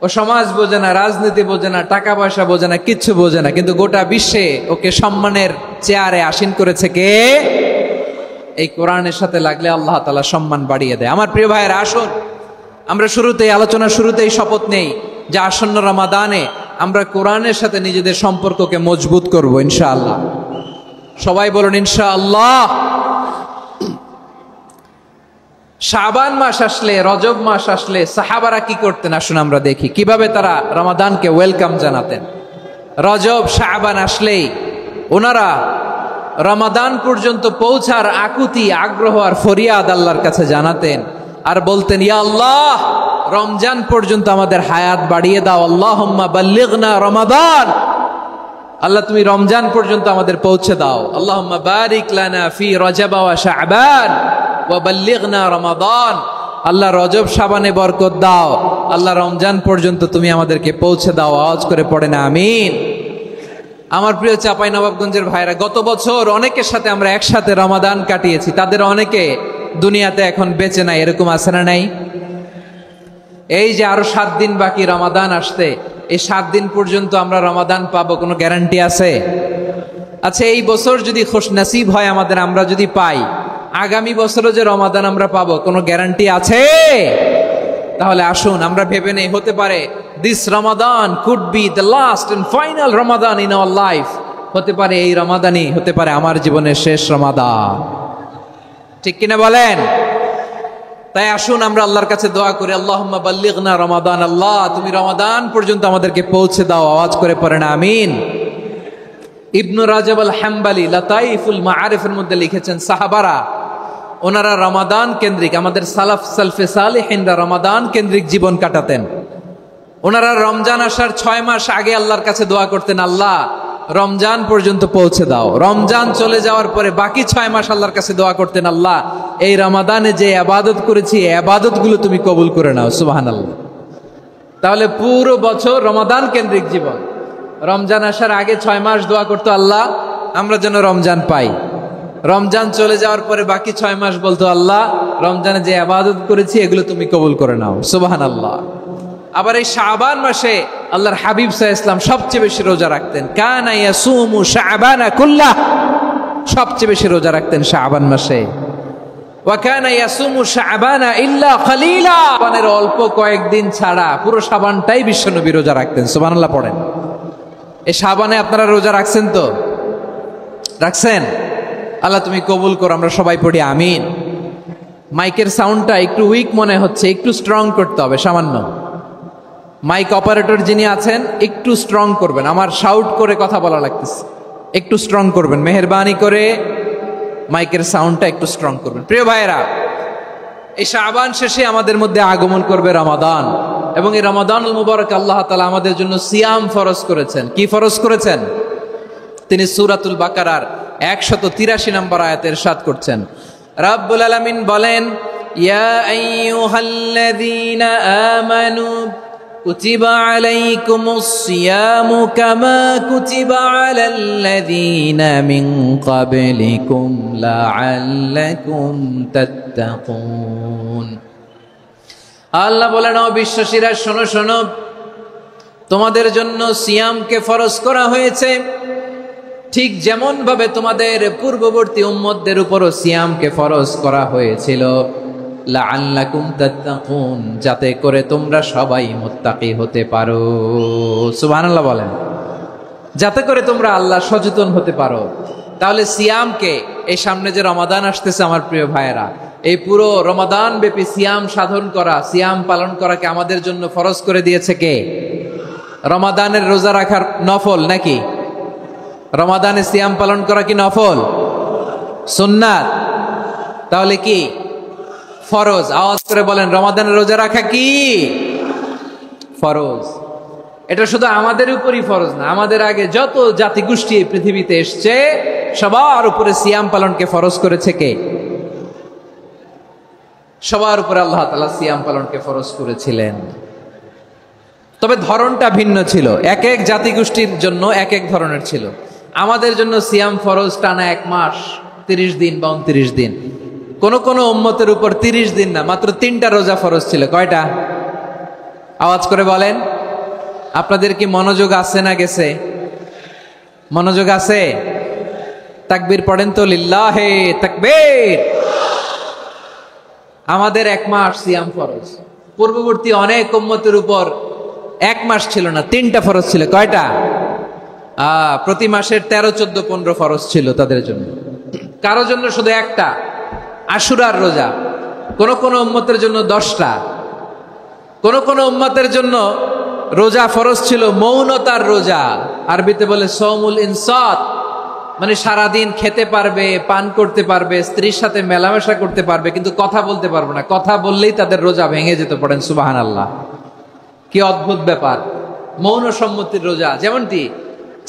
Speaker 1: ও সমাজ বোঝে না, রাজনীতি বোঝে না, টাকা পয়সা বোঝে না, কিচ্ছু বোঝে না, কিন্তু গোটা বিশ্বে ওকে সম্মানের চেয়ারে আসীন করেছে কে? এই কোরআনের সাথে লাগলে আল্লাহ তাআলা সম্মান বাড়িয়ে দেয়। আমার প্রিয় ভাইয়েরা, আসুন আমরা শুরুতেই, আলোচনার শুরুতেই শপথ নেই যে আসন্ন রমাদানে আমরা কোরআনের সাথে নিজেদের সম্পর্ককে মজবুত করব ইনশাআল্লাহ। সবাই বলুন ইনশাআল্লাহ। শাবান মাস আসলে, রজব মাস আসলে সাহাবারা কি করতেন আসুন আমরা দেখি কিভাবে তারা রমাদানকে ওয়েলকাম জানাতেন। রজব শাবান আসলেই ওনারা রমাদান পর্যন্ত পৌঁছার আকুতি, আগ্রহ আর ফরিয়াদ আল্লাহর কাছে জানাতেন আর বলতেন, ইয়া আল্লাহ, রমজান পর্যন্ত আমাদের হায়াত বাড়িয়ে দাও। আল্লাহুম্মা বাল্লিগনা রমাদান, আল্লাহ তুমি রমজান পর্যন্ত আমাদের পৌঁছে দাও। আল্লাহুম্মা বারিক লানা ফি রজব ওয়া শাবান ওয়া বাল্লিগনা রমাদান, আল্লাহ রজব শাবানে বরকত দাও, আল্লাহ রমজান পর্যন্ত তুমি আমাদেরকে পৌঁছে দাও। আওয়াজ করে পড়েন আমিন। আমার প্রিয় চাঁপাইনবাবগঞ্জের ভাইরা, গত বছর অনেকের সাথে আমরা একসাথে রমাদান কাটিয়েছি, তাদের অনেকে দুনিয়াতে এখন বেঁচে নাই, এরকম আছে না নাই? এই যে আরো 7 দিন বাকি রমাদান আসতে, এই 7 দিন পর্যন্ত আমরা রমাদান পাবো, কোনো গ্যারান্টি আছে? আচ্ছা, এই বছর যদি খুশনসিব হয় আমাদের, আমরা যদি পাই, আগামী বছরও যে রমাদান আমরা পাবো, কোনো গ্যারান্টি আছে? তাহলে আসুন আমরা ভেবে নেই, হতে পারে this Ramadan could be the last and final Ramadan in our life. হতে পারে এই রমাদানই হতে পারে আমার জীবনের শেষ রমাদান। ঠিক কিনা বলেন? তাই আসুন আমরা আল্লাহর কাছে দোয়া করি, আল্লাহুম্মা বাল্লিগনা রমাদান, আল্লাহ তুমি রমাদান পর্যন্ত আমাদেরকে পৌঁছে দাও। আওয়াজ করে পড়েন আমিন। ইবনু রাজব আল হাম্বলি লাতাইফুল মাআরিফের মধ্যে লিখেছেন, সাহাবারা ওনারা রমাদান কেন্দ্রিক, আমাদের সালাফ সালফে সালেহিনরা রমাদান কেন্দ্রিক জীবন কাটাতেন। ওনারা রমজান আসার 6 মাস আগে আল্লাহর কাছে দোয়া করতেন, আল্লাহ রমজান পর্যন্ত পৌঁছে দাও। রমজান চলে যাওয়ার পরে বাকি 6 মাস আল্লাহর কাছে দোয়া করতেন, আল্লাহ এই রমাদানে যে ইবাদত করেছি এই ইবাদতগুলো তুমি কবুল করে নাও। সুবহানাল্লাহ। তাহলে পুরো বছর রমাদান কেন্দ্রিক জীবন। রমজান আসার আগে 6 মাস দোয়া করতো, আল্লাহ আমরা যেন রমজান পাই। রমজান চলে যাওয়ার পরে বাকি 6 মাস বলতো, আল্লাহ রমজানে যে ইবাদত করেছি এগুলো তুমি কবুল করে নাও। সুবহানাল্লাহ। আবার এই শাবান মাসে আল্লাহর হাবিব সাল্লাল্লাহু আলাইহি ওয়াসাল্লাম সবচেয়ে বেশি রোজা রাখতেন। কানা ইয়াসুমু শাবানা কুল্লাহ, সবচেয়ে বেশি রোজা রাখতেন শাবান মাসে। ওয়া কানা ইয়াসুমু শাবানা ইল্লা কলিলা, শাবানের অল্প কয়েকদিন ছাড়া পুরো শাবানটাই বিশ্বনবী রোজা রাখতেন। সুবহানাল্লাহ পড়েন। এই শাবানে আপনারা রোজা রাখছেন তো? রাখছেন? আল্লাহ তুমি কবুল করো। আমরা সবাই পড়ি আমিন। মাইকের সাউন্ডটা একটু উইক মনে হচ্ছে, একটু স্ট্রং করতে হবে সামান্য। মাইক অপারেটর যিনি আছেন একটু স্ট্রং করবেন, আমার শাউট করে কথা বলা লাগতেছে, একটু স্ট্রং করবেন মেহেরবানি করে। মাইকের সাউন্ডটা একটু স্ট্রং করবেন। প্রিয় ভাইয়েরা, এই শাবান শেষে আমাদের মধ্যে আগমন করবে রমাদান, এবং এই রমাদানুল মুবারক আল্লাহ তাআলা আমাদের জন্য সিয়াম ফরজ করেছেন। কি ফরজ করেছেন? তিনি সূরাতুল বাকারার 183 নম্বর আয়াতে ইরশাদ করছেন, রাব্বুল আলামিন বলেন, ইয়া আইয়ুহাল্লাযীনা আমানু কুতিবা আলাইকুমুস সিয়ামু কামা কুতিবা আলাল্লাযীনা মিন ক্বাবলিকুম লাআল্লাকুম তাত্তাকুন। আল্লাহ বলেন, ও বিশ্বাসীরা শোনো শোনো, তোমাদের জন্য সিয়ামকে ফরজ করা হয়েছে, ঠিক যেমন ভাবে তোমাদের পূর্ববর্তী উম্মতদের উপরও সিয়ামকে ফরজ করা হয়েছিল, লাআল্লাকুম তাত্তাকুন, যাতে করে তোমরা সবাই মুত্তাকি হতে পারো। সুবহানাল্লাহ বলেন, যাতে করে তোমরা আল্লাহ সচেতন হতে পারো। তাহলে সিয়ামকে, এই সামনে যে রমাদান আসতেছে আমার প্রিয় ভাইয়েরা, এই পুরো রমাদান ব্যাপী সিয়াম সাধন করা, সিয়াম পালন করাকে আমাদের জন্য ফরজ করে দিয়েছে কে? রমাদানের রোজা রাখার নফল নাকি? রমাদানে সিয়াম পালন করা কি নফল? সুন্নাত। তাহলে কি ফরজ? আওয়াজ করে বলেন, রমাদানের রোজা রাখা কি ফরজ? এটা শুধু আমাদের উপরই ফরজ না, আমাদের আগে যত জাতিগোষ্ঠী এই পৃথিবীতে এসছে সবার উপরে সিয়াম পালনকে ফরজ করেছে কে? সবার উপরে আল্লাহ তাআলা সিয়াম পালনকে ফরজ করেছিলেন। তবে ধরনটা ভিন্ন ছিল, এক এক জাতিগোষ্ঠীর জন্য এক এক ধরনের ছিল। আমাদের জন্য সিয়াম ফরজ টানা 1 মাস 30 দিন বা 29 দিন। কোন কোন উম্মতের উপর 30 দিন না, মাত্র 3টা রোজা ফরজ ছিল। কয়টা? আওয়াজ করে বলেন। আপনাদের কি মনোযোগ আছে না গেছে? মনোযোগ আছে? তাকবীর পড়েন তো, লিল্লাহে তাকবীর। আমাদের 1 মাস সিয়াম ফরজ। পূর্ববর্তী অনেক উম্মতের উপর 1 মাস ছিল না, 3টা ফরজ ছিল। কয়টা? প্রতি মাসের 13, 14, 15 ফরজ ছিল তাদের জন্য। কারো জন্য শুধু একটা, আশুরার রোজা। কোন কোন উম্মতের জন্য 10টা। কোন কোন উম্মতের জন্য রোজা ফরজ ছিল মৌনতার রোজা, আরবিতে বলে সৌমুল ইনসাত, মানে সারাদিন খেতে পারবে, পান করতে পারবে, স্ত্রীর সাথে মেলামেশা করতে পারবে, কিন্তু কথা বলতে পারবে না। কথা বললেই তাদের রোজা ভেঙে যেত। পড়েন সুবহানাল্লাহ। কি অদ্ভুত ব্যাপার! মৌন সম্মতির রোজা। যেমনটি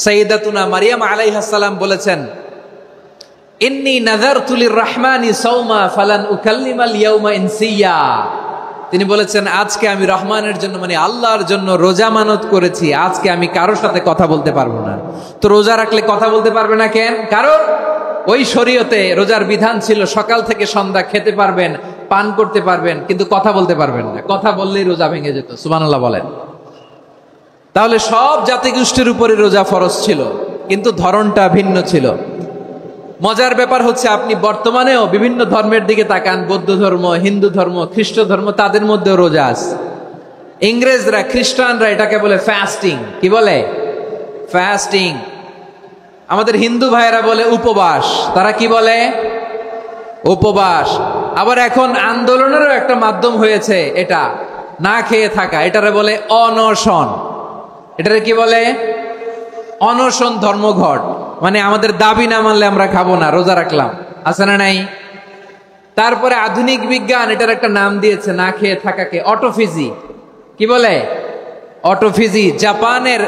Speaker 1: সাইয়্যিদাতুনা মারিয়াম আলাইহিস সালাম বলেছেন, ইন্নী নাযারতু লির-রাহমানি সাওমা ফালান উকাল্লিমাল ইয়াওমা ইনসিয়া। তিনি বলেছেন, আজকে আমি রহমানের জন্য, মানে আল্লাহর জন্য রোজা মানত করেছি, আজকে আমি কারোর সাথে কথা বলতে পারবো না। তো রোজা রাখলে কথা বলতে পারবে না কেন? কারণ ওই শরীয়তে রোজার বিধান ছিল সকাল থেকে সন্ধ্যা খেতে পারবেন, পান করতে পারবেন, কিন্তু কথা বলতে পারবেন না। কথা বললেই রোজা ভেঙে যেত। সুবহানাল্লাহ বলেন। তাহলে সব জাতিগোষ্ঠীর উপরে রোজা ফরজ ছিল, কিন্তু ধরনটা ভিন্ন ছিল। মজার ব্যাপার হচ্ছে, আপনি বর্তমানেও বিভিন্ন ধর্মের দিকে তাকান, বৌদ্ধ ধর্ম, হিন্দু ধর্ম, খ্রিস্ট ধর্ম, তাদের মধ্যেও রোজা আছে। ইংরেজরা, খ্রিস্টানরা এটাকে বলে ফাস্টিং। কি বলে? ফাস্টিং। আমাদের হিন্দু ভাইয়েরা বলে উপবাস। তারা কি বলে? উপবাস। আবার এখন আন্দোলনেরও একটা মাধ্যম হয়েছে এটা, না খেয়ে থাকা। এটারে বলে অনশন। এটারে কি বলে? অনশন ধর্মঘট। মানে আমাদের দাবি না মানলে আমরা খাবো না, রোজা রাখলাম। আছে না নাই? তারপরে আধুনিক বিজ্ঞান এটার একটা নাম দিয়েছে না খেয়ে থাকাকে, অটোফিজি। কি বলে? অটোফিজি। জাপানের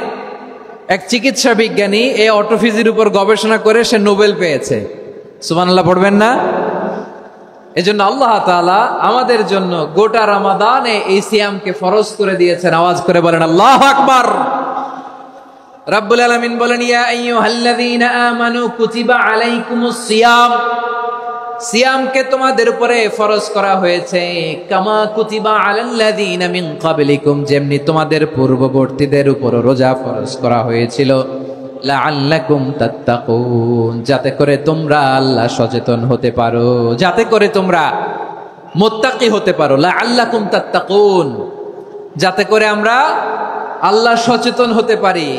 Speaker 1: এক চিকিৎসা বিজ্ঞানী এই অটোফিজির উপর গবেষণা করে সে নোবেল পেয়েছে। সুবহানাল্লাহ পড়বেন না? এজন্য আল্লাহ তাআলা আমাদের জন্য গোটা রমাদানে এই সিয়ামকে ফরজ করে দিয়েছেন। আওয়াজ করে বলেন আল্লাহু আকবার। রাব্বুল আলামিন বলেন, ইয়া আইয়ুহাল্লাযীনা আমানু কুতিবা আলাইকুমুস সিয়াম। সিয়ামকে তোমাদের উপরে ফরজ করা হয়েছে, কামা কুতিবা আলাল্লাযীনা মিন ক্বাবলিকুম, যেমনি তোমাদের পূর্ববর্তীদের উপর রোজা ফরজ করা হয়েছিল, লাআল্লাকুম তাত্তাকুন, যাতে করে তোমরা আল্লাহ সচেতন হতে পারো, যাতে করে তোমরা মুত্তাকি হতে পারো। লাআল্লাকুম তাত্তাকুন, যাতে করে আমরা আল্লাহ সচেতন হতে পারি,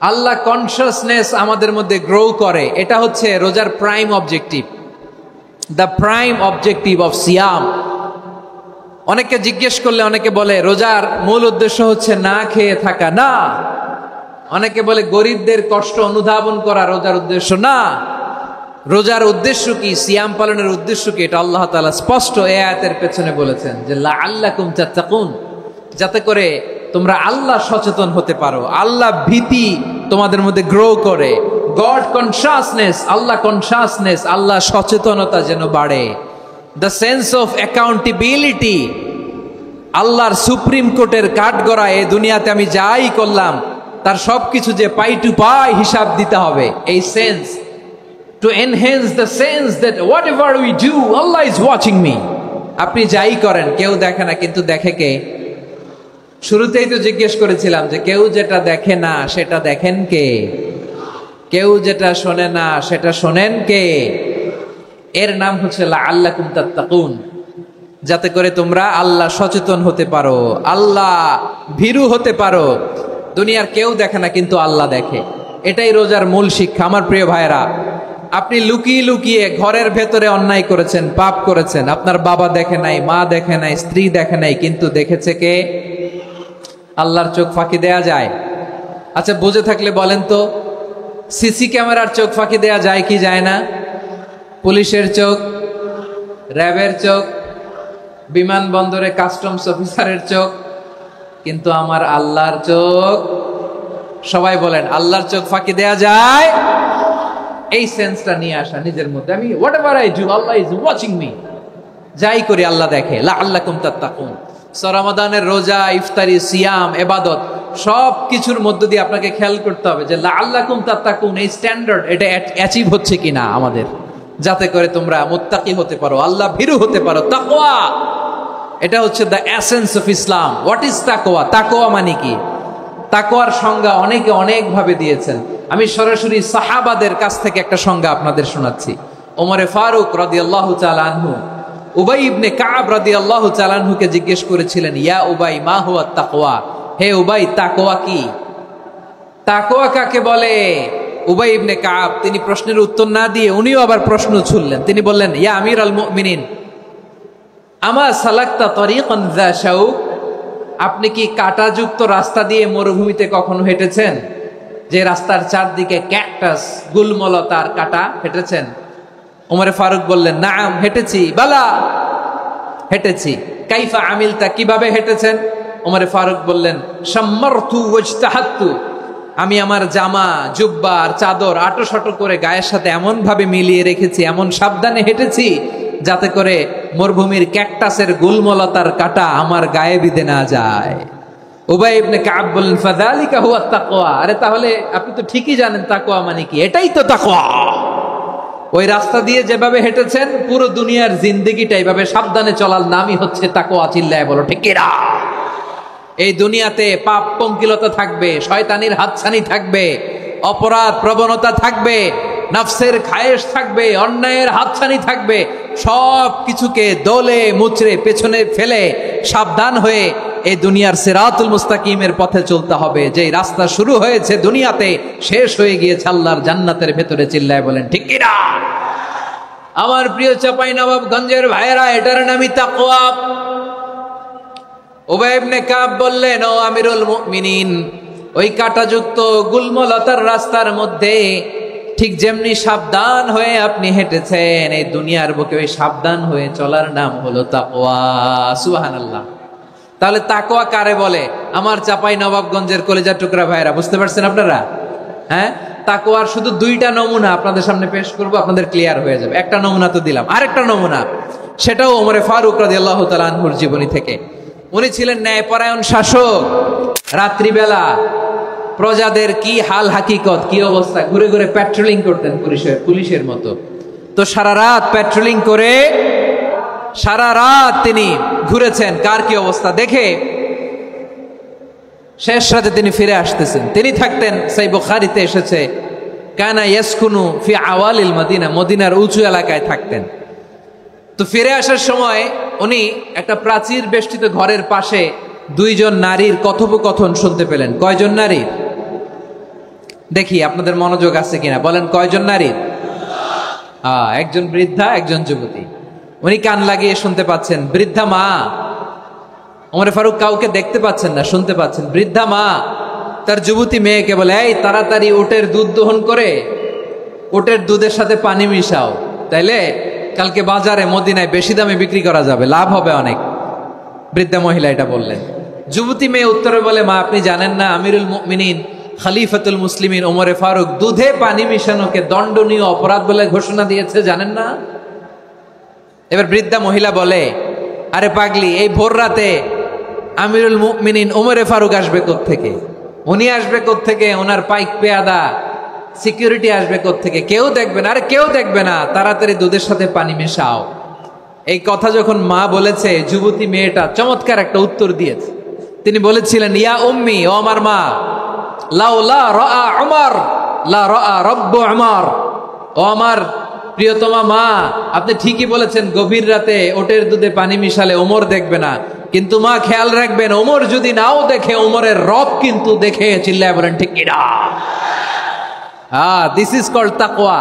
Speaker 1: আল্লাহ কনসিয়াসনেস আমাদের মধ্যে গ্রো করে। এটা হচ্ছে রোজার prime objective, the prime objective of সিয়াম। অনেকে জিজ্ঞেস করলে অনেকে বলে রোজার মূল উদ্দেশ্য হচ্ছে না খেয়ে থাকা। না। অনেকে বলে গরিবদের কষ্ট অনুধাবন করা রোজার উদ্দেশ্য। না। রোজার উদ্দেশ্য কি, সিয়াম পালনের উদ্দেশ্য কি, এটা আল্লাহ তাআলা স্পষ্ট এই আয়াতের পেছনে বলেছেন যে লাআল্লাকুম তাত্তাকুন, যাতে করে তোমরা আল্লাহ সচেতন হতে পারো, আল্লাহ ভীতি তোমাদের মধ্যে গ্রো করে, গড কনসিয়াসনেস, আল্লাহ কনসিয়াসনেস, আল্লাহ সচেতনতা যেন বাড়ে, দ্য সেন্স অফ অ্যাকাউন্টেবিলিটি। আল্লাহর সুপ্রিম কোর্টের কাঠগড়া এই দুনিয়াতে আমি যাই করলাম তার সবকিছু যে পাই টু পাই হিসাব দিতে হবে, এই sense, to enhance the sense that what ever we do Allah is watching me. আপনি যাই করেন কেউ দেখে না, কিন্তু দেখে কে? শুরুতেই তো জিজ্ঞেস করেছিলাম যে কেউ যেটা দেখে না সেটা দেখেন কে? কেউ যেটা শোনে না সেটা শোনেন কে? এর নাম হচ্ছে লাআল্লাকুম তাত্তাকুন, যাতে করে তোমরা আল্লাহ সচেতন হতে পারো, আল্লাহ ভীরু হতে পারো। দুনিয়ার কেউ দেখে না, কিন্তু আল্লাহ দেখে। এটাই রোজার মূল শিক্ষা। আমার প্রিয় ভাইরা, আপনি লুকিয়ে লুকিয়ে ঘরের ভেতরে অন্যায় করেছেন, পাপ করেছেন, আপনার বাবা দেখে নাই, মা দেখে নাই, স্ত্রী দেখে নাই, কিন্তু দেখেছে কে? আল্লাহর চোখ ফাঁকি দেয়া যায়? আচ্ছা, বুঝে থাকলে বলেন তো, সিসি ক্যামেরার চোখ ফাঁকি দেয়া যায় কি যায় না? পুলিশের চোখ, র্যাবের চোখ, বিমানবন্দরে কাস্টমস অফিসারের চোখ, কিন্তু আমার আল্লাহর চোখ? সবাই বলেন, আল্লাহর চোখ ফাঁকি দেয়া যায়? এই সেন্সটা নিয়ে আসা নিজের মধ্যে, আমি what ever I do Allah is watching me, যাই করি আল্লাহ দেখে। লাআল্লাকুম তাত্তাকুন। রমাদানের রোজা, ইফতারি, সিয়াম, ইবাদত সব কিছুর মধ্য দিয়ে আপনাকে খেয়াল করতে হবে যে লাআল্লাকুম তাত্তাকুন, এই স্ট্যান্ডার্ড এটা অ্যাচিভ হচ্ছে কিনা আমাদের, যাতে করে তোমরা মুত্তাকি হতে পারো, আল্লাহ ভীরু হতে পারো। তাকওয়া, এটা হচ্ছে the essence of Islam. What is তাকওয়া? তাকওয়া মানে কি? তাকওয়ার সংজ্ঞা অনেকে অনেক ভাবে দিয়েছেন। আমি সরাসরি সাহাবাদের কাছ থেকে একটা সংজ্ঞা আপনাদের শোনাচ্ছি। ওমরে ফারুক রাদিয়াল্লাহু তাআলা আনহু উবাই ইবনে কাব রাদিয়াল্লাহু তাআলা আনহুকে জিজ্ঞেস করেছিলেন, ইয়া উবাই মা হুয়া তাকওয়া, হে উবাই তাকওয়া কি? তাকওয়া কাকে বলে? উবাই ইবনে কাব তিনি প্রশ্নের উত্তর না দিয়ে উনিও আবার প্রশ্ন ছুড়লেন। তিনি বললেন, ইয়া আমিরুল মুমিনিন, আমা সালাকতা তরিকান যা শাউক, আপনি কি কাঁটাযুক্ত রাস্তা দিয়ে মরুভূমিতে কখনো হেঁটেছেন? যে রাস্তার চারদিকে ক্যাকটাস, গুলমলতার কাঁটা, হেঁটেছেন? ওমরে ফারুক বললেন, নাম, হেঁটেছি। বালা, হেঁটেছি। কাইফা আমিলতা, কিভাবে হেঁটেছেন? ওমরে ফারুক বললেন, শাম্মারতু ওয়াজতাহাতু, আমি আমার জামা, জুব্বা আর চাদর আটো-সাটো করে গায়ের সাথে এমন ভাবে মিলিয়ে রেখেছি, এমন সাবধানে হেঁটেছি যাতে করে মরুভূমির ক্যাকটাসের গুলমলতার কাঁটা আমার গায়ে বিঁধে না যায়। উবাই ইবনে কাব বললেন, ফাযালিকা হুয়া তাকওয়া, আরে তাহলে আপনি তো ঠিকই জানেন তাকওয়া মানে কি, এটাই তো তাকওয়া। ওই রাস্তা দিয়ে যেভাবে হেঁটেছেন, পুরো দুনিয়ার জিন্দেগিটা এইভাবে সাবধানে চলার নামই হচ্ছে তাকওয়া। চিল্লায় বলো ঠিক কিনা? এই দুনিয়াতে পাপ পঙ্কিলতা থাকবে, শয়তানির হাতছানি থাকবে, অপরাধ প্রবণতা থাকবে, নফসের খায়েশ থাকবে, অন্যায়ের হাতছানি থাকবে। সব কিছুকে দলে মুচড়ে পেছনে ফেলে সাবধান হয়ে এই দুনিয়ার সিরাতুল মুস্তাকিমের পথে চলতে হবে। যে রাস্তা শুরু হয়েছে দুনিয়াতে, শেষ হয়ে গিয়েছে আল্লাহর জান্নাতের ভেতরে। চিল্লায় বলেন ঠিক কিনা? আমার প্রিয় চাঁপাইনবাবগঞ্জের ভাইয়েরা, এটার নামই তাকওয়া। উবাই ইবনে কাব বললেন, ও আমিরুল মুমিনিন, ওই কাঁটাযুক্ত গুলমলতার রাস্তার মধ্যে ঠিক যেমনি সাবধান হয়ে আপনি হেঁটেছেন, এই দুনিয়ার বুকে ওই সাবধান হয়ে চলার নাম হলো তাকওয়া। সুবহানাল্লাহ। তাহলে তাকওয়া কারে বলে? আমার চাঁপাইনবাবগঞ্জের কলেজার টুকরা ভাইয়েরা, বুঝতে পারছেন আপনারা? হ্যাঁ, তাকওয়ার শুধু দুইটা নমুনা আপনাদের সামনে পেশ করব, আপনাদের ক্লিয়ার হয়ে যাবে। একটা নমুনা তো দিলাম, আরেকটা নমুনা, সেটাও ওমরে ফারুক রাদিয়াল্লাহু তাআলা আনহুর জীবনী থেকে। উনি ছিলেন ন্যায়পরায়ণ শাসক। রাত্রিবেলা প্রজাদের কি হাল হাকিকত, কি অবস্থা, ঘুরে ঘুরে প্যাট্রোলিং করতেন পুলিশের মতো। তো সারা রাত প্যাট্রোলিং করে সারা রাত তিনি ঘুরেছেন কার কি অবস্থা দেখে। শেষ রাতে তিনি ফিরে আসতেছেন। তিনি থাকতেন, সেই বুখারীতে এসেছে, কানা ইয়াসকুনু ফি আওয়ালিল মদিনা, মদিনার উঁচু এলাকায় থাকতেন। তো ফিরে আসার সময় উনি একটা প্রাচীর বেষ্টিত ঘরের পাশে দুইজন নারীর কথোপকথন শুনতে পেলেন। কয়জন নারীর? দেখি আপনাদের মনোযোগ আছে কিনা, বলেন কয়জন নারীর? একজন বৃদ্ধা, একজন যুবতী। উনি কান লাগিয়ে শুনতে পাচ্ছেন। বৃদ্ধা মা, ওমর ফারুক কাউকে দেখতে পাচ্ছেন না, শুনতে পাচ্ছেন। বৃদ্ধা মা তার যুবতী মেয়েকে বলে, এই তাড়াতাড়ি উটের দুধ দহন করে উটের দুধের সাথে পানি মিশাও, তাইলে কালকে বাজারে মদিনায় বেশি দামে বিক্রি করা যাবে, লাভ হবে অনেক। বৃদ্ধা মহিলা এটা বললেন। যুবতী মেয়ে উত্তরে বলে, মা আপনি জানেন না আমিরুল মুমিনিন খলিফাতুল মুসলিমিন ওমরে ফারুক দুধে পানি মিশানোকে দণ্ডনীয় অপরাধ বলে ঘোষণা দিয়েছে, জানেন না? এবার বৃদ্ধা মহিলা বলে, আরে পাগলি, এই ভোর রাতে আমিরুল মুমিনিন ওমরে ফারুক আসবে কোত্থেকে? উনি আসবে কোত্থেকে? ওনার পাইক পেয়াদা সিকিউরিটি আসবে কোত্থেকে? কেউ দেখবে না। আরে কেউ দেখবে না, তাড়াতাড়ি দুধের সাথে পানি মেশাও। এই কথা যখন মা বলেছে, যুবতী মেয়েটা চমৎকার একটা উত্তর দিয়েছে। তিনি বলেছিলেন, ইয়া উম্মি, ও আমার মা, লাউলা রাআ উমর লা রাআ রব্বু উমর, ও আমার প্রিয়তমা মা, আপনি ঠিকই বলেছেন, গভীর রাতে ওটের দুধে পানি মিশালে ওমর দেখবে না, কিন্তু মা খেয়াল রাখবেন, ওমর যদি নাও দেখে, ওমরের রব কিন্তু দেখে। চিল্লায় বলেন ঠিক কিনা? দিস ইজ কল্ড তাকওয়া।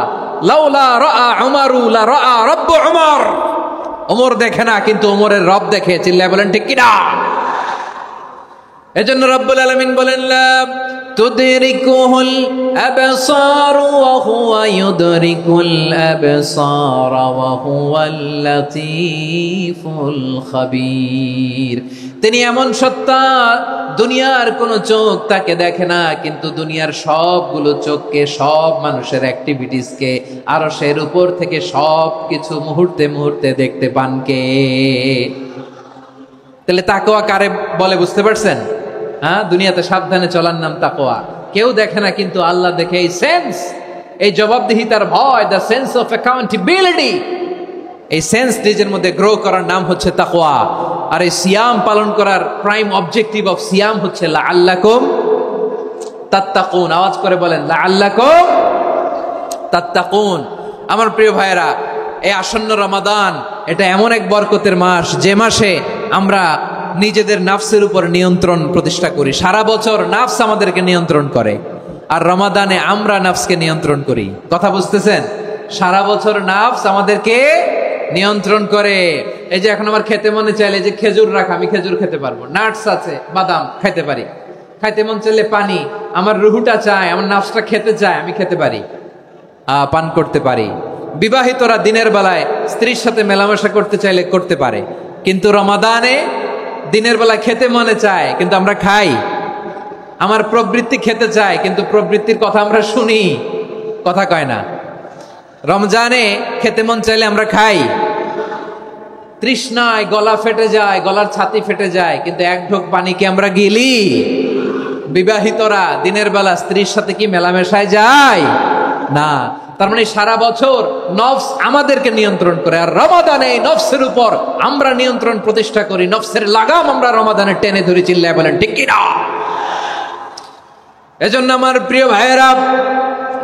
Speaker 1: লাউলা রাআ উমরু লা রাআ রব্বু উমর, ওমর দেখে না কিন্তু ওমরের রব দেখে। চিল্লায় বলেন ঠিক কিনা? এজন্য রব্বুল আলামিন বলেন, লা তুদরিকুহুল আবসার ওয়া হুয়া ইউদরিকুল আবসার ওয়া হুয়াল লাতীফুল খাবীর। তিনি এমন সত্তা, দুনিয়ার কোন চোখ তাকে দেখে না, কিন্তু দুনিয়ার সবগুলো চোখকে, সব মানুষের অ্যাক্টিভিটিসকে আরশের উপর থেকে সব কিছু মুহূর্তে মুহূর্তে দেখতে পান কে? তাহলে তাকওয়া কারে বলে বুঝতে পারছেন? হ্যাঁ, দুনিয়াতে সাবধানে চলার নাম তাকওয়া। কেউ দেখে না, কিন্তু আল্লাহ দেখে। এই সেন্স, এই জবাবদিহিতার ভয়, দ্য সেন্স অফ অ্যাকাউন্টেবিলিটি, এই সেন্স নিজের মধ্যে গ্রো করার নাম হচ্ছে তাকওয়া। আর এই সিয়াম পালন করার প্রাইম অবজেক্টিভ অফ সিয়াম হচ্ছে লাআল্লাকুম তাত্তাকুন। আওয়াজ করে বলেন লাআল্লাকুম তাত্তাকুন। আমার প্রিয় ভাইয়েরা, এই আসন্ন রমাদান এটা এমন এক বরকতের মাস, যে মাসে আমরা নিজেদের নাফসের উপর নিয়ন্ত্রণ প্রতিষ্ঠা করি। সারা বছর নাফস আমাদেরকে নিয়ন্ত্রণ করে, আর রমাদানে আমরা নাফসকে নিয়ন্ত্রণ করি। কথা বুঝতেছেন? সারা বছর নাফস আমাদেরকে নিয়ন্ত্রণ করে। এই যে এখন আমার খেতে মনে চাইলে যে খেজুর রাখা, আমি খেজুর খেতে পারবো, নাটস আছে, বাদাম খাইতে পারি। খাইতে মন চাইলে পানি, আমার রুহুটা চায়, আমার নাফসটা খেতে চায়, আমি খেতে পারি, পান করতে পারি। বিবাহিতরা দিনের বেলায় স্ত্রীর সাথে মেলামেশা করতে চাইলে করতে পারে, কিন্তু রমাদানে দিনের বেলায় খেতে মনে চায়, কিন্তু আমরা খাই। আমার প্রবৃত্তি খেতে চায়, কিন্তু প্রবৃত্তির কথা আমরা শুনি, কথা কয় না। রমজানে খেতে মন চাইলে আমরা খাই, তৃষ্ণায় গলা ফেটে যায়, গলার ছাতি ফেটে যায়, কিন্তু এক ঢোক পানি কি আমরা গিলি? বিবাহিতরা দিনের বেলা স্ত্রীর সাথে কি মেলামেশায় যায় না? তার মানে সারা বছর নফস আমাদেরকে নিয়ন্ত্রণ করে, আর রমাদানে এই নফসের উপর আমরা নিয়ন্ত্রণ প্রতিষ্ঠা করি। নফসের লাগাম আমরা রমাদানে টেনে ধরে, চিল্লায় বলেন ঠিক কি না? এজন্য আমার প্রিয় ভাইয়েরা,